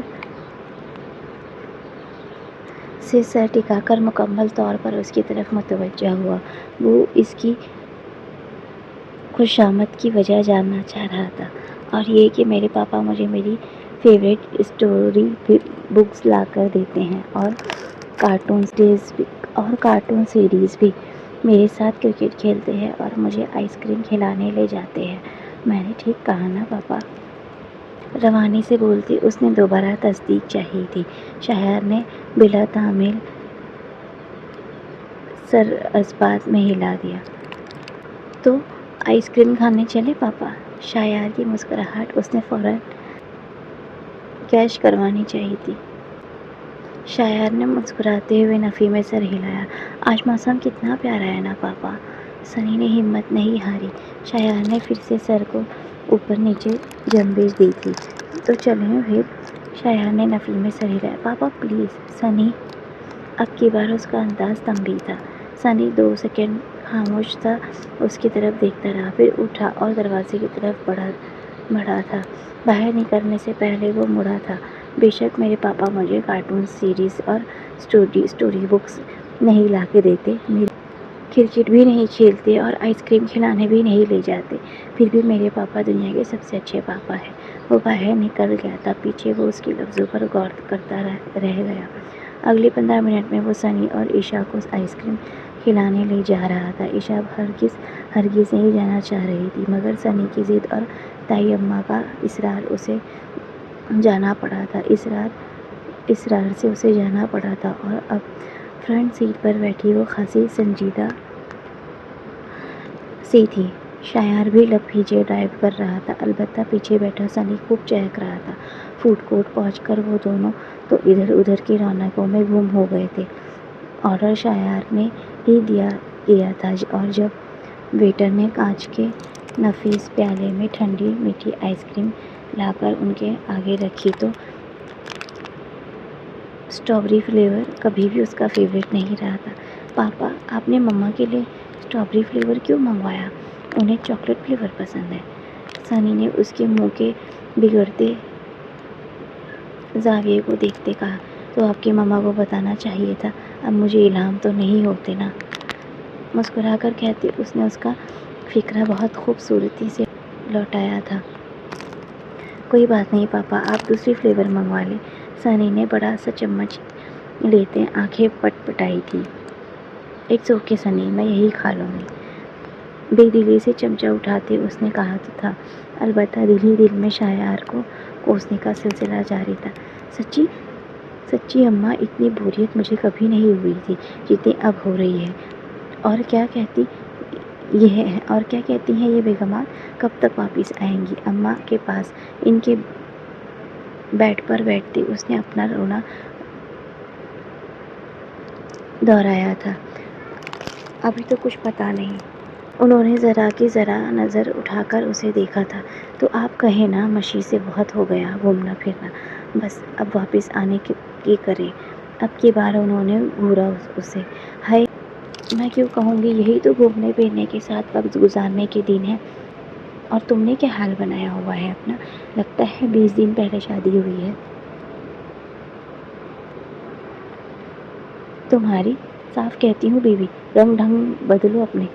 سے سر ٹکا کر مکمل طور پر اس کی طرف متوجہ ہوا۔ وہ اس کی خوشامد کی وجہ جاننا چاہ رہا تھا، اور یہ کہ میرے پاپا مجھے میری فیوریٹ اسٹوری بکس لا کر دیتے ہیں، اور کارٹون سیریز بھی۔ میرے ساتھ کرکٹ کھیلتے ہیں اور مجھے آئس کریم کھلانے لے جاتے ہیں۔ میں نے ٹھیک کہا نا پاپا؟ روانی سے بولتی اس نے دوبارہ تصدیق چاہی تھی۔ شایار نے بلا تعمیل سر اثبات میں ہلا دیا۔ تو آئس کریم کھانے چلے پاپا؟ شایار کی مسکراہٹ اس نے فوراً کیش کروانی چاہی تھی۔ شایار نے مسکراتے ہوئے نفی میں سر ہلایا۔ آج موسم کتنا پیارا ہے نا پاپا؟ سنی نے ہمت نہیں ہاری۔ شایار نے پھر سے سر کو اوپر نیچے جنبش دی تھی۔ تو چلیں پھر؟ شایار نے نفی میں سر ہلایا۔ پاپا پلیز۔ سنی، اب کی بار اس کا انداز تنبیہ تھا۔ سنی 2 سیکنڈ خاموش تھا، اس کی طرف دیکھتا رہا، پھر اٹھا اور دروازے کی طرف بڑھا تھا۔ باہر نکلنے سے پہلے وہ مڑا تھا۔ بے شک میرے پاپا مجھے کارٹون سیریز اور اسٹوری بکس نہیں لا کے دیتے، میری کرکٹ بھی نہیں کھیلتے اور آئس کریم کھلانے بھی نہیں لے جاتے، پھر بھی میرے پاپا دنیا کے سب سے اچھے پاپا ہیں۔ وہ باہر نکل گیا تھا، پیچھے وہ اس کے لفظوں پر غور کرتا رہ گیا۔ اگلے 15 منٹ میں وہ سنی اور عشا کو آئس کریم کھلانے لے جا رہا تھا۔ عشا ہرگز نہیں جانا چاہ رہی تھی، مگر سنی کی ضد اور تائی اماں کا اصرار اسے جانا پڑا تھا۔ اصرار سے اسے جانا پڑا تھا، اور اب فرنٹ سیٹ پر بیٹھی وہ خاصی سنجیدہ سی تھی۔ شایار بھی لب کھیچے ڈرائیو کر رہا تھا، البتہ پیچھے بیٹھا سنی خوب چہک رہا تھا۔ فوڈ کورٹ پہنچ کر وہ دونوں تو ادھر ادھر کی رونقوں میں گم ہو گئے تھے۔ آرڈر شایار نے ہی کیا تھا، اور جب ویٹر نے کانچ کے نفیس پیالے میں ٹھنڈی میٹھی آئس کریم لا کر ان کے آگے رکھی تو اسٹرابیری فلیور کبھی بھی اس کا فیوریٹ نہیں رہا تھا۔ پاپا، آپ نے مما کے لیے اسٹرابیری فلیور کیوں منگوایا؟ انہیں چاکلیٹ فلیور پسند ہے۔ سنی نے اس کے منہ کے بگڑتے زاویے کو دیکھتے کہا۔ تو آپ کی مما کو بتانا چاہیے تھا، اب مجھے الہام تو نہیں ہوتے نا؟ مسکرا کر کہتی اس نے اس کا فکرہ بہت خوبصورتی سے لوٹایا تھا۔ کوئی بات نہیں پاپا، آپ دوسری فلیور منگوا لیں۔ سنی نے بڑا سا چمچ لیتے آنکھیں پٹ پٹائی تھی۔ اٹس اوکے سنی، میں یہی کھا لوں گی۔ بے دلی سے چمچہ اٹھاتے اس نے کہا تو تھا، البتہ دل ہی دل میں شایار کو کوسنے کا سلسلہ جاری تھا۔ سچی اماں، اتنی بوریت مجھے کبھی نہیں ہوئی تھی جتنی اب ہو رہی ہے۔ اور کیا کہتی ہیں یہ بیگمات؟ کب تک واپس آئیں گی اماں کے پاس؟ ان کے بیڈ پر بیٹھتے اس نے اپنا رونا دہرایا تھا۔ ابھی تو کچھ پتہ نہیں۔ انہوں نے ذرا کی ذرا نظر اٹھا کر اسے دیکھا تھا۔ تو آپ کہیں نا، مشی سے بہت ہو گیا گھومنا پھرنا، بس اب واپس آنے کی کریں۔ اب کی بار انہوں نے گھورا اسے۔ ہائے، میں کیوں کہوں گی، یہی تو گھومنے پھرنے کے ساتھ وقت گزارنے کے دن ہیں۔ اور تم نے کیا حال بنایا ہوا ہے اپنا؟ لگتا ہے 20 دن پہلے شادی ہوئی ہے تمہاری۔ صاف کہتی ہوں بیوی، رنگ ڈھنگ بدلو اپنے۔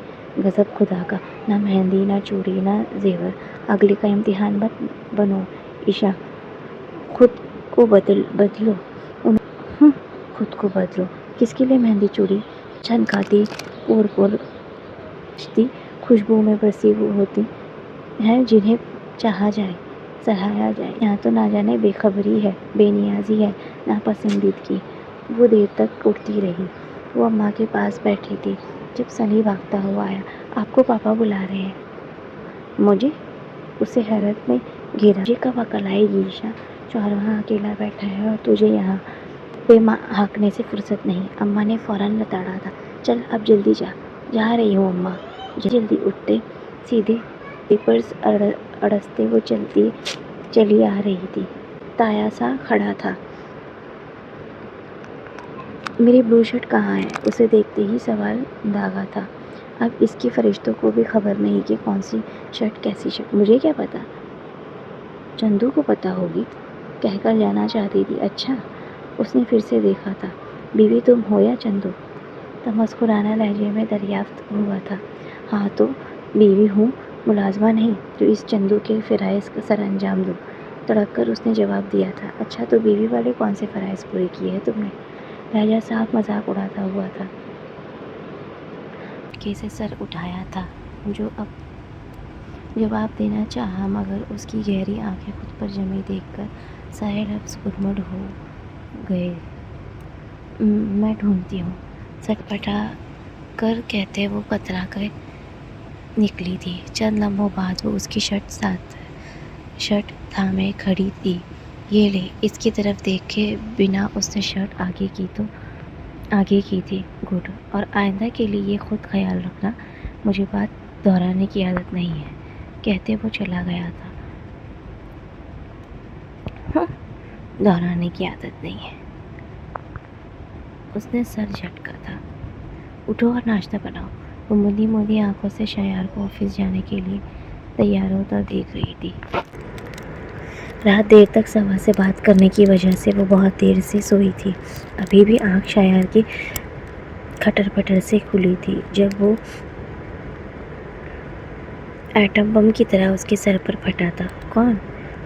غضب خدا کا، نہ مہندی، نہ چوڑی، نہ زیور، اگلے کا امتحان مت بنو عشا۔ خود کو بدلو۔ خود کو بدلو؟ کس کے لیے مہندی چوڑی؟ چھنکاتی پورچھتی خوشبو میں بسی ہوتی ہیں جنہیں چاہا جائے، سراہا جائے۔ یہاں تو نہ جانے بے خبری ہے، بے نیازی ہے، ناپسندیدگی۔ وہ دیر تک اٹھتی رہی۔ وہ اماں کے پاس بیٹھی تھی جب سنی بھاگتا ہوا آیا۔ آپ کو پاپا بلا رہے ہیں۔ مجھے؟ اسے حیرت نے گھیرا۔ مجھے کب عقل آئے گی عشا؟ چارواہا اکیلا بیٹھا ہے اور تجھے یہاں پہ ہانکنے سے فرصت نہیں۔ اماں نے فوراً لتاڑا تھا۔ چل اب جلدی جا۔ جا رہی ہوں اماں۔ جلدی اٹھتے سیدھے پیپرز اڑستے وہ چلی آ رہی تھی۔ تایا سا کھڑا تھا۔ میری بلو شرٹ کہاں ہے؟ اسے دیکھتے ہی سوال داغا تھا۔ اب اس کی فرشتوں کو بھی خبر نہیں کہ کون سی شرٹ کیسی شرٹ۔ مجھے کیا پتا؟ چندو کو پتا ہوگی، کہہ کر جانا چاہتی تھی۔ اچھا، اس نے پھر سے دیکھا تھا۔ بیوی تم ہو یا چندو؟ تمسکرانہ لہجے میں دریافت ہوا تھا۔ ہاں تو بیوی ہوں، ملازمہ نہیں جو اس چندو کے فرائض کا سر انجام دوں، تڑپ کر اس نے جواب دیا تھا۔ اچھا تو بیوی والے کون سے فرائض پورے کیے ہیں تم نے؟ لہجہ صاف مذاق اڑاتا ہوا تھا۔ جھٹکے سے سر اٹھایا تھا جو اب جواب دینا چاہا، مگر اس کی گہری آنکھیں خود پر جمی دیکھ کر سارے لفظ گڈمڈ ہو گئے۔ میں ڈھونڈتی ہوں، سٹپٹا کر کہتے وہ کترا کر نکلی تھی۔ چند لمحوں بعد وہ اس کی شرٹ تھامے کھڑی تھی۔ یہ لے، اس کی طرف دیکھے بنا اس نے شرٹ آگے کی تھی۔ گڈ، اور آئندہ کے لیے یہ خود خیال رکھنا، مجھے بات دہرانے کی عادت نہیں ہے، کہتے وہ چلا گیا تھا۔ دہرانے کی عادت نہیں ہے، اس نے سر جھٹکا تھا۔ اٹھو اور ناشتہ بناؤ۔ وہ موندی موندی آنکھوں سے شایار کو آفس جانے کے لیے تیار ہوتا دیکھ رہی تھی۔ رات دیر تک سوا سے بات کرنے کی وجہ سے وہ بہت دیر سے سوئی تھی۔ ابھی بھی آنکھ شایار کی کھٹر پٹر سے کھلی تھی جب وہ ایٹم بم کی طرح اس کے سر پر پھٹا تھا۔ کون؟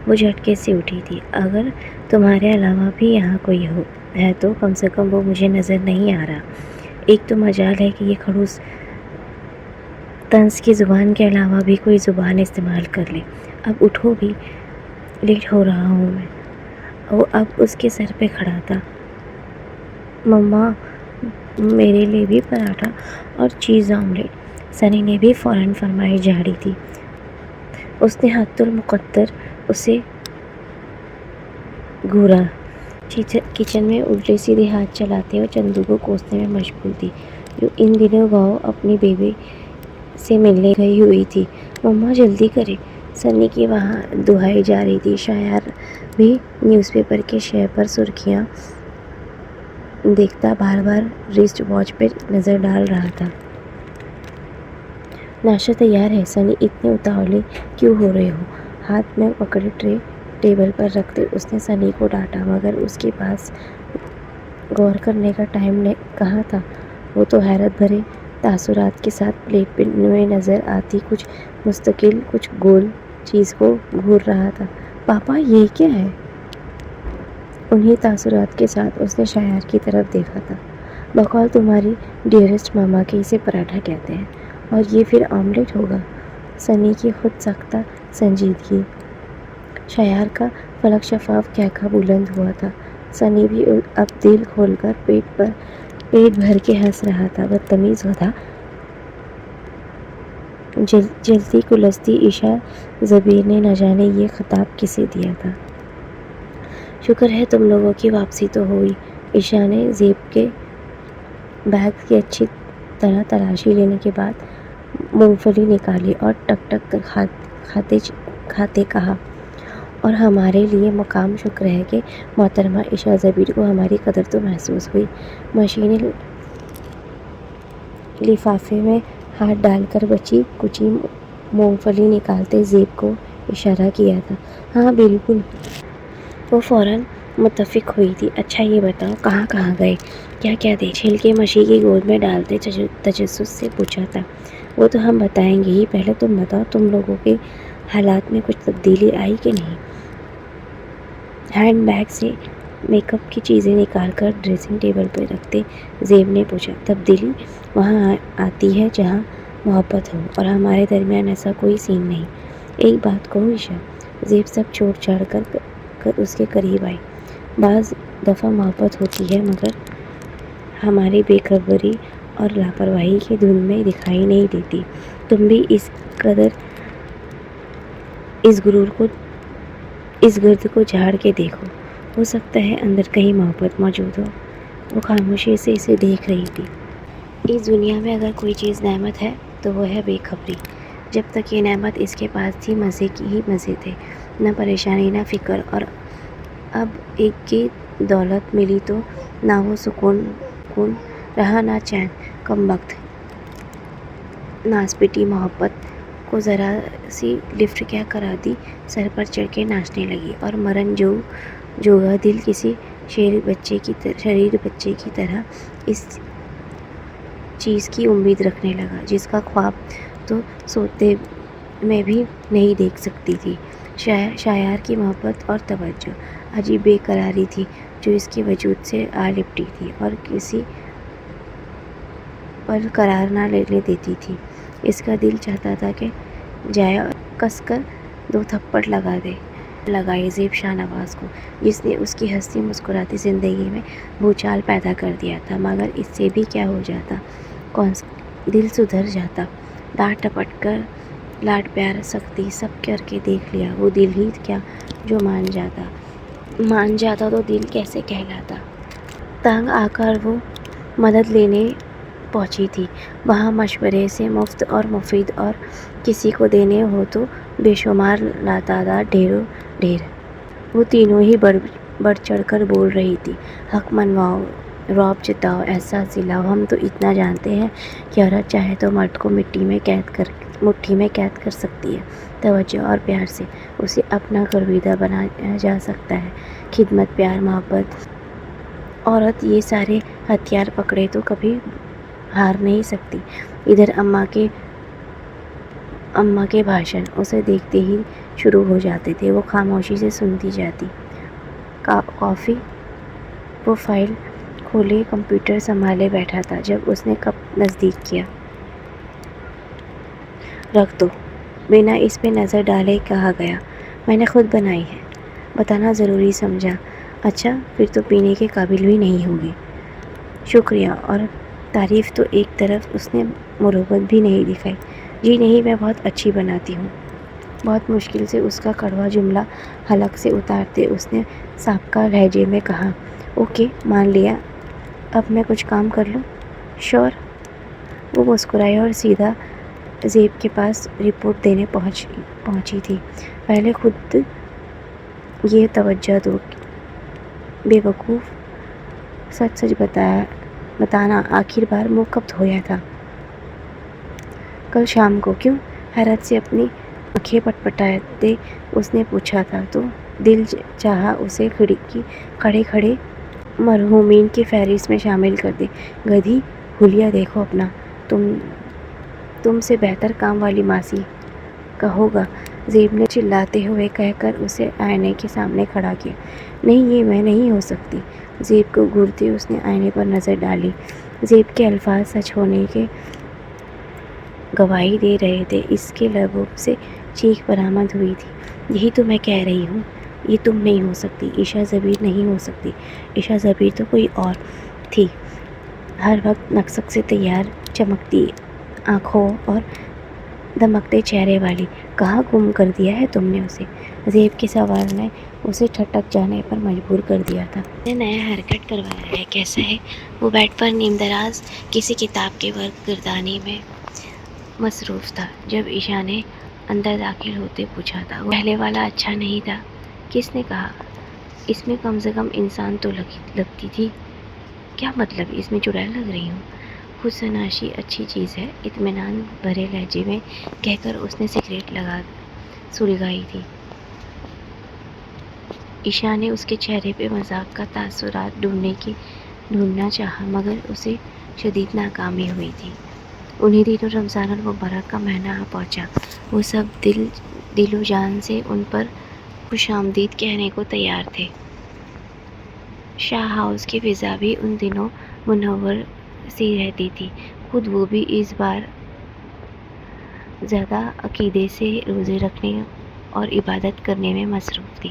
وہ جھٹکے سے اٹھی تھی۔ اگر تمہارے علاوہ بھی یہاں کوئی ہے تو کم سے کم وہ مجھے نظر نہیں آ رہا۔ ایک تو مجال ہے کہ یہ کھڑوس طنز کی زبان کے علاوہ بھی کوئی زبان استعمال کر لے۔ اب اٹھو بھی، لیٹ ہو رہا ہوں میں۔ وہ اب اس کے سر پہ کھڑا تھا۔ مما، میرے لیے بھی پراٹھا اور چیز آملیٹ۔ سنی نے بھی فوراً فرمائش جھاڑی تھی۔ اس نے حت المقدر اسے گھورا۔ کچن میں الٹے سیدھے ہاتھ چلاتے اور چندو کو کوسنے میں مشغول تھی، جو ان دنوں گاؤں اپنی بیوی سے ملنے گئی ہوئی تھی۔ مما جلدی کریں، سنی کی وہاں دہائی جا رہی تھی۔ شایار بھی نیوز پیپر کے شے پر سرخیاں دیکھتا بار بار رسٹ واچ پہ نظر ڈال رہا تھا۔ ناشتہ تیار ہے۔ سنی، اتنے اتاولے کیوں ہو رہے ہو؟ ہاتھ میں پکڑے ٹرے ٹیبل پر رکھتے اس نے سنی کو ڈانٹا، مگر اس کے پاس غور کرنے کا ٹائم کہاں تھا۔ وہ تو حیرت بھرے تاثرات کے ساتھ پلیٹ میں نظر آتی کچھ مستقل کچھ گول چیز کو گھور رہا تھا۔ پاپا، یہ کیا ہے؟ انہی تاثرات کے ساتھ اس نے شایار کی طرف دیکھا تھا۔ بقول تمہاری ڈیئرسٹ ماما کے اسے پراٹھا کہتے ہیں، اور یہ پھر آملیٹ ہوگا۔ سنی کی خود ساختہ سنجیدگی۔ شایار کا فلک شفاف کہکہ بلند ہوا تھا۔ سنی بھی اب دل کھول کر پیٹ بھر کے ہنس رہا تھا۔ بدتمیز گدھا! جلتی کلستی عشا زبیر نے نہ جانے یہ خطاب کسے دیا تھا۔ شکر ہے تم لوگوں کی واپسی تو ہوئی۔ عشا نے زیب کے بیگ کی اچھی طرح تلاشی لینے کے بعد مونگ پھلی نکالی اور ٹک ٹک کر کھاتے کہا، اور ہمارے لیے مقام شکر ہے کہ محترمہ عشا زبیر کو ہماری قدر تو محسوس ہوئی۔ مشینی لفافے میں ہاتھ ڈال کر بچی کچی مونگ پھلی نکالتے زیب کو اشارہ کیا تھا۔ ہاں بالکل، وہ فوراً متفق ہوئی تھی۔ اچھا یہ بتاؤ کہاں گئے؟ کیا دے؟ چھلکے مچھی کی گود میں ڈالتے تجسس سے پوچھا تھا۔ وہ تو ہم بتائیں گے ہی، پہلے تم بتاؤ تم لوگوں کے حالات میں کچھ تبدیلی آئی کہ نہیں؟ ہینڈ بیگ سے میک اپ کی چیزیں نکال کر ڈریسنگ ٹیبل پہ رکھتے زیب نے پوچھا۔ تبدیلی وہاں آتی ہے جہاں محبت ہو، اور ہمارے درمیان ایسا کوئی سین نہیں۔ ایک بات کہوں عشا، زیب سب چھوڑ چھاڑ کر اس کے قریب آئی۔ بعض دفعہ محبت ہوتی ہے، مگر ہماری بے خبری اور لاپرواہی کی دھن میں دکھائی نہیں دیتی۔ تم بھی اس گرد کو جھاڑ کے دیکھو، ہو سکتا ہے اندر کہیں محبت موجود ہو۔ وہ خاموشی سے اسے دیکھ رہی تھی۔ اس دنیا میں اگر کوئی چیز نعمت ہے تو وہ ہے بے خبری۔ جب تک یہ نعمت اس کے پاس تھی مزے کی ہی مزے تھے، نہ پریشانی نہ فکر، اور اب ایک کی دولت ملی تو نہ وہ سکون رہا نہ چین۔ کم وقت ناسپٹی محبت کو ذرا سی لفٹ کیا کرا دی، سر پر چڑھ کے ناچنے لگی، اور مرن جوگا دل کسی شریر بچے کی طرح اس چیز کی امید رکھنے لگا جس کا خواب تو سوتے میں بھی نہیں دیکھ سکتی تھی۔ شاعر کی محبت اور توجہ، عجیب بے قراری تھی جو اس کے وجود سے آ لپٹی تھی اور کسی پل قرار نہ لینے دیتی تھی۔ اس کا دل چاہتا تھا کہ جائے اور کس کر 2 تھپڑ لگائے زیب شاہ نواز کو، جس نے اس کی ہنستی مسکراتی زندگی میں بھوچال پیدا کر دیا تھا۔ مگر اس سے بھی کیا ہو جاتا، دل سدھر جاتا، ڈانٹ ٹپٹ کر لاڈ پیار سختی سب کر کے دیکھ لیا، وہ دل ہی کیا جو مان جاتا تو دل کیسے کہلاتا۔ تنگ آ کر وہ مدد لینے پہنچی تھی وہاں، مشورے سے مفت اور مفید، اور کسی کو دینے ہو تو بے شمار لاتعداد ڈھیر۔ وہ تینوں ہی بڑھ چڑھ کر بول رہی تھی، حق منواؤ، رعب جتاؤ، احساس دلاؤ، ہم تو اتنا جانتے ہیں کہ عورت چاہے تو مرد کو مٹھی میں قید کر سکتی ہے، توجہ اور پیار سے اسے اپنا گرویدہ بنایا جا سکتا ہے، خدمت، پیار، محبت۔ عورت یہ سارے ہتھیار پکڑے تو کبھی ہار نہیں سکتی۔ ادھر اماں کے بھاشن اسے دیکھتے ہی شروع ہو جاتے تھے، وہ خاموشی سے سنتی جاتی۔ کافی، وہ فائل کھولے کمپیوٹر سنبھالے بیٹھا تھا جب اس نے کپ نزدیک کیا۔ رکھ دو، بنا اس پہ نظر ڈالے کہا گیا۔ میں نے خود بنائی ہے، بتانا ضروری سمجھا۔ اچھا، پھر تو پینے کے قابل بھی نہیں ہوگی۔ شکریہ اور تعریف تو ایک طرف، اس نے مروت بھی نہیں دکھائی۔ جی نہیں، میں بہت اچھی بناتی ہوں۔ بہت مشکل سے اس کا کڑوا جملہ حلق سے اتارتے اس نے سابقہ لہجے میں کہا، اوکے، مان لیا، اب میں کچھ کام کر لوں؟ شور۔ وہ مسکرائی اور سیدھا زیب کے پاس رپورٹ دینے پہنچی تھی۔ پہلے خود یہ توجہ دو، بے وقوف، سچ بتانا آخر بار منہ کب دھویا تھا؟ کل شام کو۔ کیوں؟ حیرت سے اپنی آنکھیں پٹپٹاتے اس نے پوچھا تھا تو دل چاہا اسے کھڑے کھڑے مرحومین کی فہرست میں شامل کر دے۔ گدھی، حلیہ دیکھو اپنا، تم سے بہتر کام والی ماسی کا ہوگا، زیب نے چلاتے ہوئے کہہ کر اسے آئینے کے سامنے کھڑا کیا۔ نہیں، یہ میں نہیں ہو سکتی۔ زیب کو گھورتے اس نے آئینے پر نظر ڈالی۔ زیب کے الفاظ سچ ہونے کی گواہی دے رہے تھے، اس کے لبوں سے چیخ برآمد ہوئی تھی، یہی تو میں کہہ رہی ہوں، یہ تم نہیں ہو سکتی، عائشہ زبیر نہیں ہو سکتی۔ عائشہ زبیر تو کوئی اور تھی، ہر وقت نقشق سے تیار، چمکتی آنکھوں اور دمکتے چہرے والی۔ کہاں گم کر دیا ہے تم نے اسے؟ زیب کے سوال نے اسے ٹھٹک جانے پر مجبور کر دیا تھا۔ میں نے نیا ہیئر کٹ کروایا ہے، کیسا ہے؟ وہ بیڈ پر نیم دراز کسی کتاب کے ورق گردانی میں مصروف تھا جب عائشہ نے اندر داخل ہوتے پوچھا تھا، وہ پہلے والا اچھا نہیں تھا؟ کس نے کہا؟ اس میں کم سے کم انسان تو لگتی تھی۔ کیا مطلب؟ اس میں چڑیل لگ رہی ہوں؟ خود سناشی اچھی چیز ہے، اطمینان بھرے لہجے میں کہہ کر اس نے سگریٹ سلگائی تھی۔ عائشہ نے اس کے چہرے پہ مذاق کا تاثرات ڈھونڈنا چاہا مگر اسے شدید ناکامی ہوئی تھی۔ انہی دنوں رمضان المبارک کا مہینہ آ پہنچا، وہ سب دل و جان سے ان پر خوش آمدید کہنے کو تیار تھے۔ شاہ ہاؤس کی فضا بھی ان دنوں منور سی رہتی تھی، خود وہ بھی اس بار زیادہ عقیدے سے روزے رکھنے اور عبادت کرنے میں مصروف تھی۔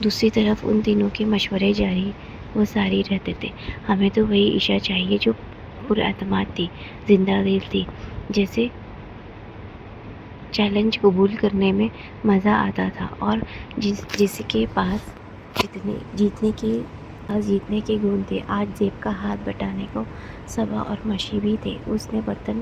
دوسری طرف ان دنوں کے مشورے جاری و ساری رہتے تھے، ہمیں تو وہی عائشہ چاہیے جو پراعتماد تھی، زندہ دل تھی، جسے چیلنج قبول کرنے میں مزہ آتا تھا اور جس کے پاس جیتنے کے گن تھے۔ آج زیب کا ہاتھ بٹانے کو صبا اور مشی بھی تھے۔ اس نے برتن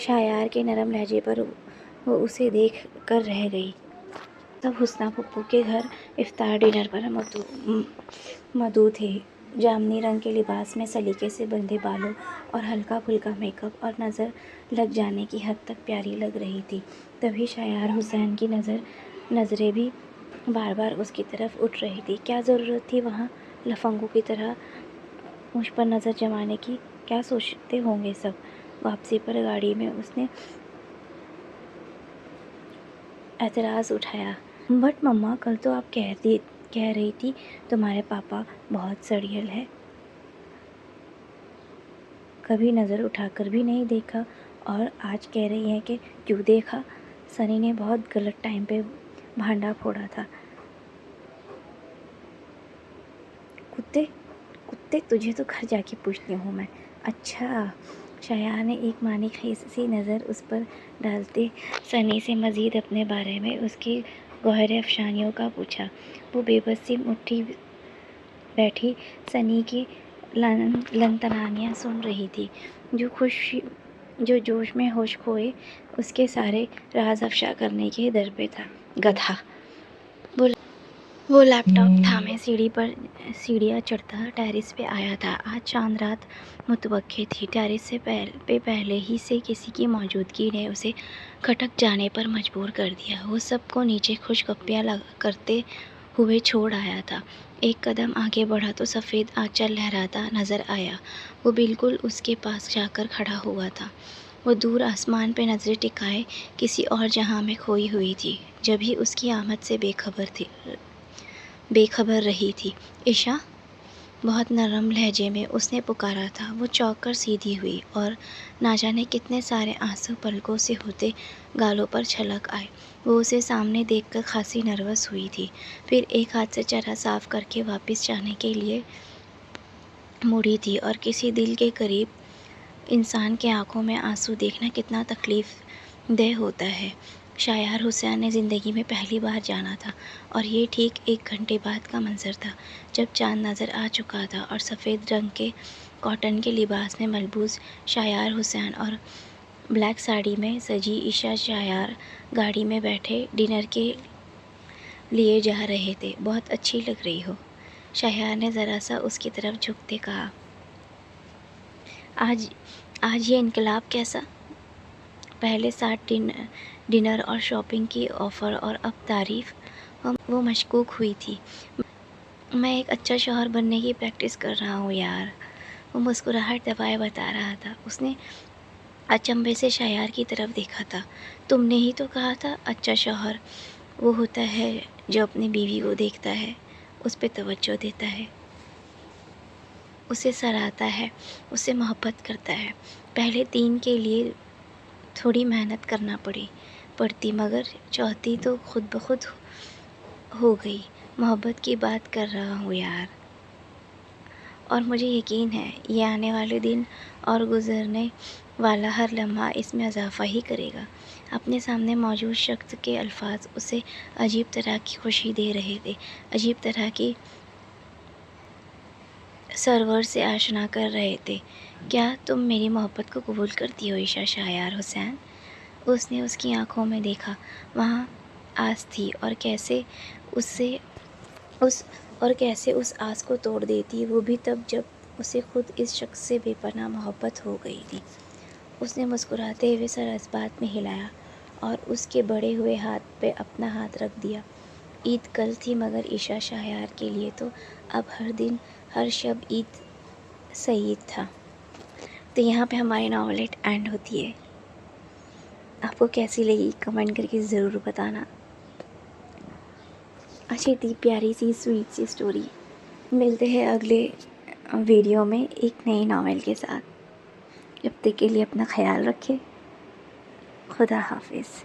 شایار کے نرم لہجے پر وہ اسے دیکھ کر رہ گئی۔ تب حسنہ پھپھو کے گھر افطار ڈنر پر مدعو تھے۔ جامنی رنگ کے لباس میں سلیقے سے بندھے بالوں اور ہلکا پھلکا میک اپ اور نظر لگ جانے کی حد تک پیاری لگ رہی تھی۔ تبھی شایار حسین کی نظریں بھی بار بار اس کی طرف اٹھ رہی تھی۔ کیا ضرورت تھی وہاں لفنگوں کی طرح مجھ پر نظر جمانے کی؟ کیا سوچتے ہوں گے سب؟ واپسی پر گاڑی میں اس نے اعتراض اٹھایا۔ بٹ مما، کل تو آپ کہہ رہی تھی تمہارے پاپا بہت سڑیل ہے، کبھی نظر اٹھا کر بھی نہیں دیکھا، اور آج کہہ رہی ہیں کہ کیوں دیکھا؟ سنی نے بہت غلط ٹائم پہ بھانڈا پھوڑا تھا۔ کتے تجھے تو گھر جا کے پوچھتی ہوں میں۔ اچھا، شایار نے ایک معنی خیز سی نظر اس پر ڈالتے سنی سے مزید اپنے بارے میں اس کی گوہر افشانیوں کا پوچھا۔ وہ بے بس سی اٹھی بیٹھی سنی کی لن تنانیاں سن رہی تھی، جو جوش میں ہوش کھوئے اس کے سارے راز افشا کرنے کے در پہ تھا۔ گدھا! وہ لیپ ٹاپ تھامے سیڑھیاں چڑھتا ٹیرس پہ آیا تھا۔ آج چاند رات متوقع تھی۔ ٹیرس پہ پہلے ہی سے کسی کی موجودگی نے اسے کھٹک جانے پر مجبور کر دیا۔ وہ سب کو نیچے خوش گپیاں کرتے ہوئے چھوڑ آیا تھا۔ ایک قدم آگے بڑھا تو سفید آنچل لہراتا نظر آیا۔ وہ بالکل اس کے پاس جا کر کھڑا ہوا تھا۔ وہ دور آسمان پہ نظریں ٹکائے کسی اور جہاں میں کھوئی ہوئی تھی، جبھی اس کی آمد سے بے خبر رہی تھی۔ عشا! بہت نرم لہجے میں اس نے پکارا تھا۔ وہ چونک کر سیدھی ہوئی اور نہ جانے کتنے سارے آنسو پلکوں سے ہوتے گالوں پر چھلک آئے۔ وہ اسے سامنے دیکھ کر خاصی نروس ہوئی تھی، پھر ایک ہاتھ سے چہرہ صاف کر کے واپس جانے کے لیے مڑی تھی۔ اور کسی دل کے قریب انسان کے آنکھوں میں آنسو دیکھنا کتنا تکلیف دہ ہوتا ہے۔ شایار حسین نے زندگی میں پہلی بار جانا تھا، اور یہ ٹھیک 1 گھنٹے بعد کا منظر تھا، جب چاند نظر آ چکا تھا اور سفید رنگ کے کاٹن کے لباس میں ملبوس شایار حسین اور بلیک ساڑی میں سجی عشا شایار گاڑی میں بیٹھے ڈنر کے لیے جا رہے تھے۔ بہت اچھی لگ رہی ہو، شایار نے ذرا سا اس کی طرف جھکتے کہا۔ آج یہ انقلاب کیسا؟ پہلے ساتھ ڈنر اور شاپنگ کی آفر اور اب تعریف! وہ مشکوک ہوئی تھی۔ میں ایک اچھا شوہر بننے کی پریکٹس کر رہا ہوں یار، وہ مسکراہٹ دبائے بتا رہا تھا۔ اس نے اچنبھے سے شایار کی طرف دیکھا تھا۔ تم نے ہی تو کہا تھا اچھا شوہر وہ ہوتا ہے جو اپنی بیوی کو دیکھتا ہے، اس پہ توجہ دیتا ہے، اسے سراہتا ہے، اس سے محبت کرتا ہے۔ پہلے 3 کے لیے تھوڑی محنت کرنا پڑتی، مگر چوتھی تو خود بخود ہو گئی۔ محبت کی بات کر رہا ہوں یار، اور مجھے یقین ہے یہ آنے والے دن اور گزرنے والا ہر لمحہ اس میں اضافہ ہی کرے گا۔ اپنے سامنے موجود شخص کے الفاظ اسے عجیب طرح کی خوشی دے رہے تھے، عجیب طرح کی سرور سے آشنا کر رہے تھے۔ کیا تم میری محبت کو قبول کرتی ہو عشا شایار حسین؟ اس نے اس کی آنکھوں میں دیکھا۔ وہاں آس تھی، اور کیسے اس آس کو توڑ دیتی، وہ بھی تب جب اسے خود اس شخص سے بے پناہ محبت ہو گئی تھی۔ اس نے مسکراتے ہوئے سر اس بات میں ہلایا اور اس کے بڑھے ہوئے ہاتھ پہ اپنا ہاتھ رکھ دیا۔ عید کل تھی، مگر عشا شایار کے لیے تو اب ہر دن ہر شب عید سعید تھا۔ تو یہاں پہ ہماری ناولٹ اینڈ ہوتی ہے۔ آپ کو کیسی لگی کمنٹ کر کے ضرور بتانا۔ اچھی تھی، پیاری سی سویٹ سی سٹوری۔ ملتے ہیں اگلے ویڈیو میں ایک نئی ناول کے ساتھ۔ جب تک کے لیے اپنا خیال رکھیں۔ خدا حافظ۔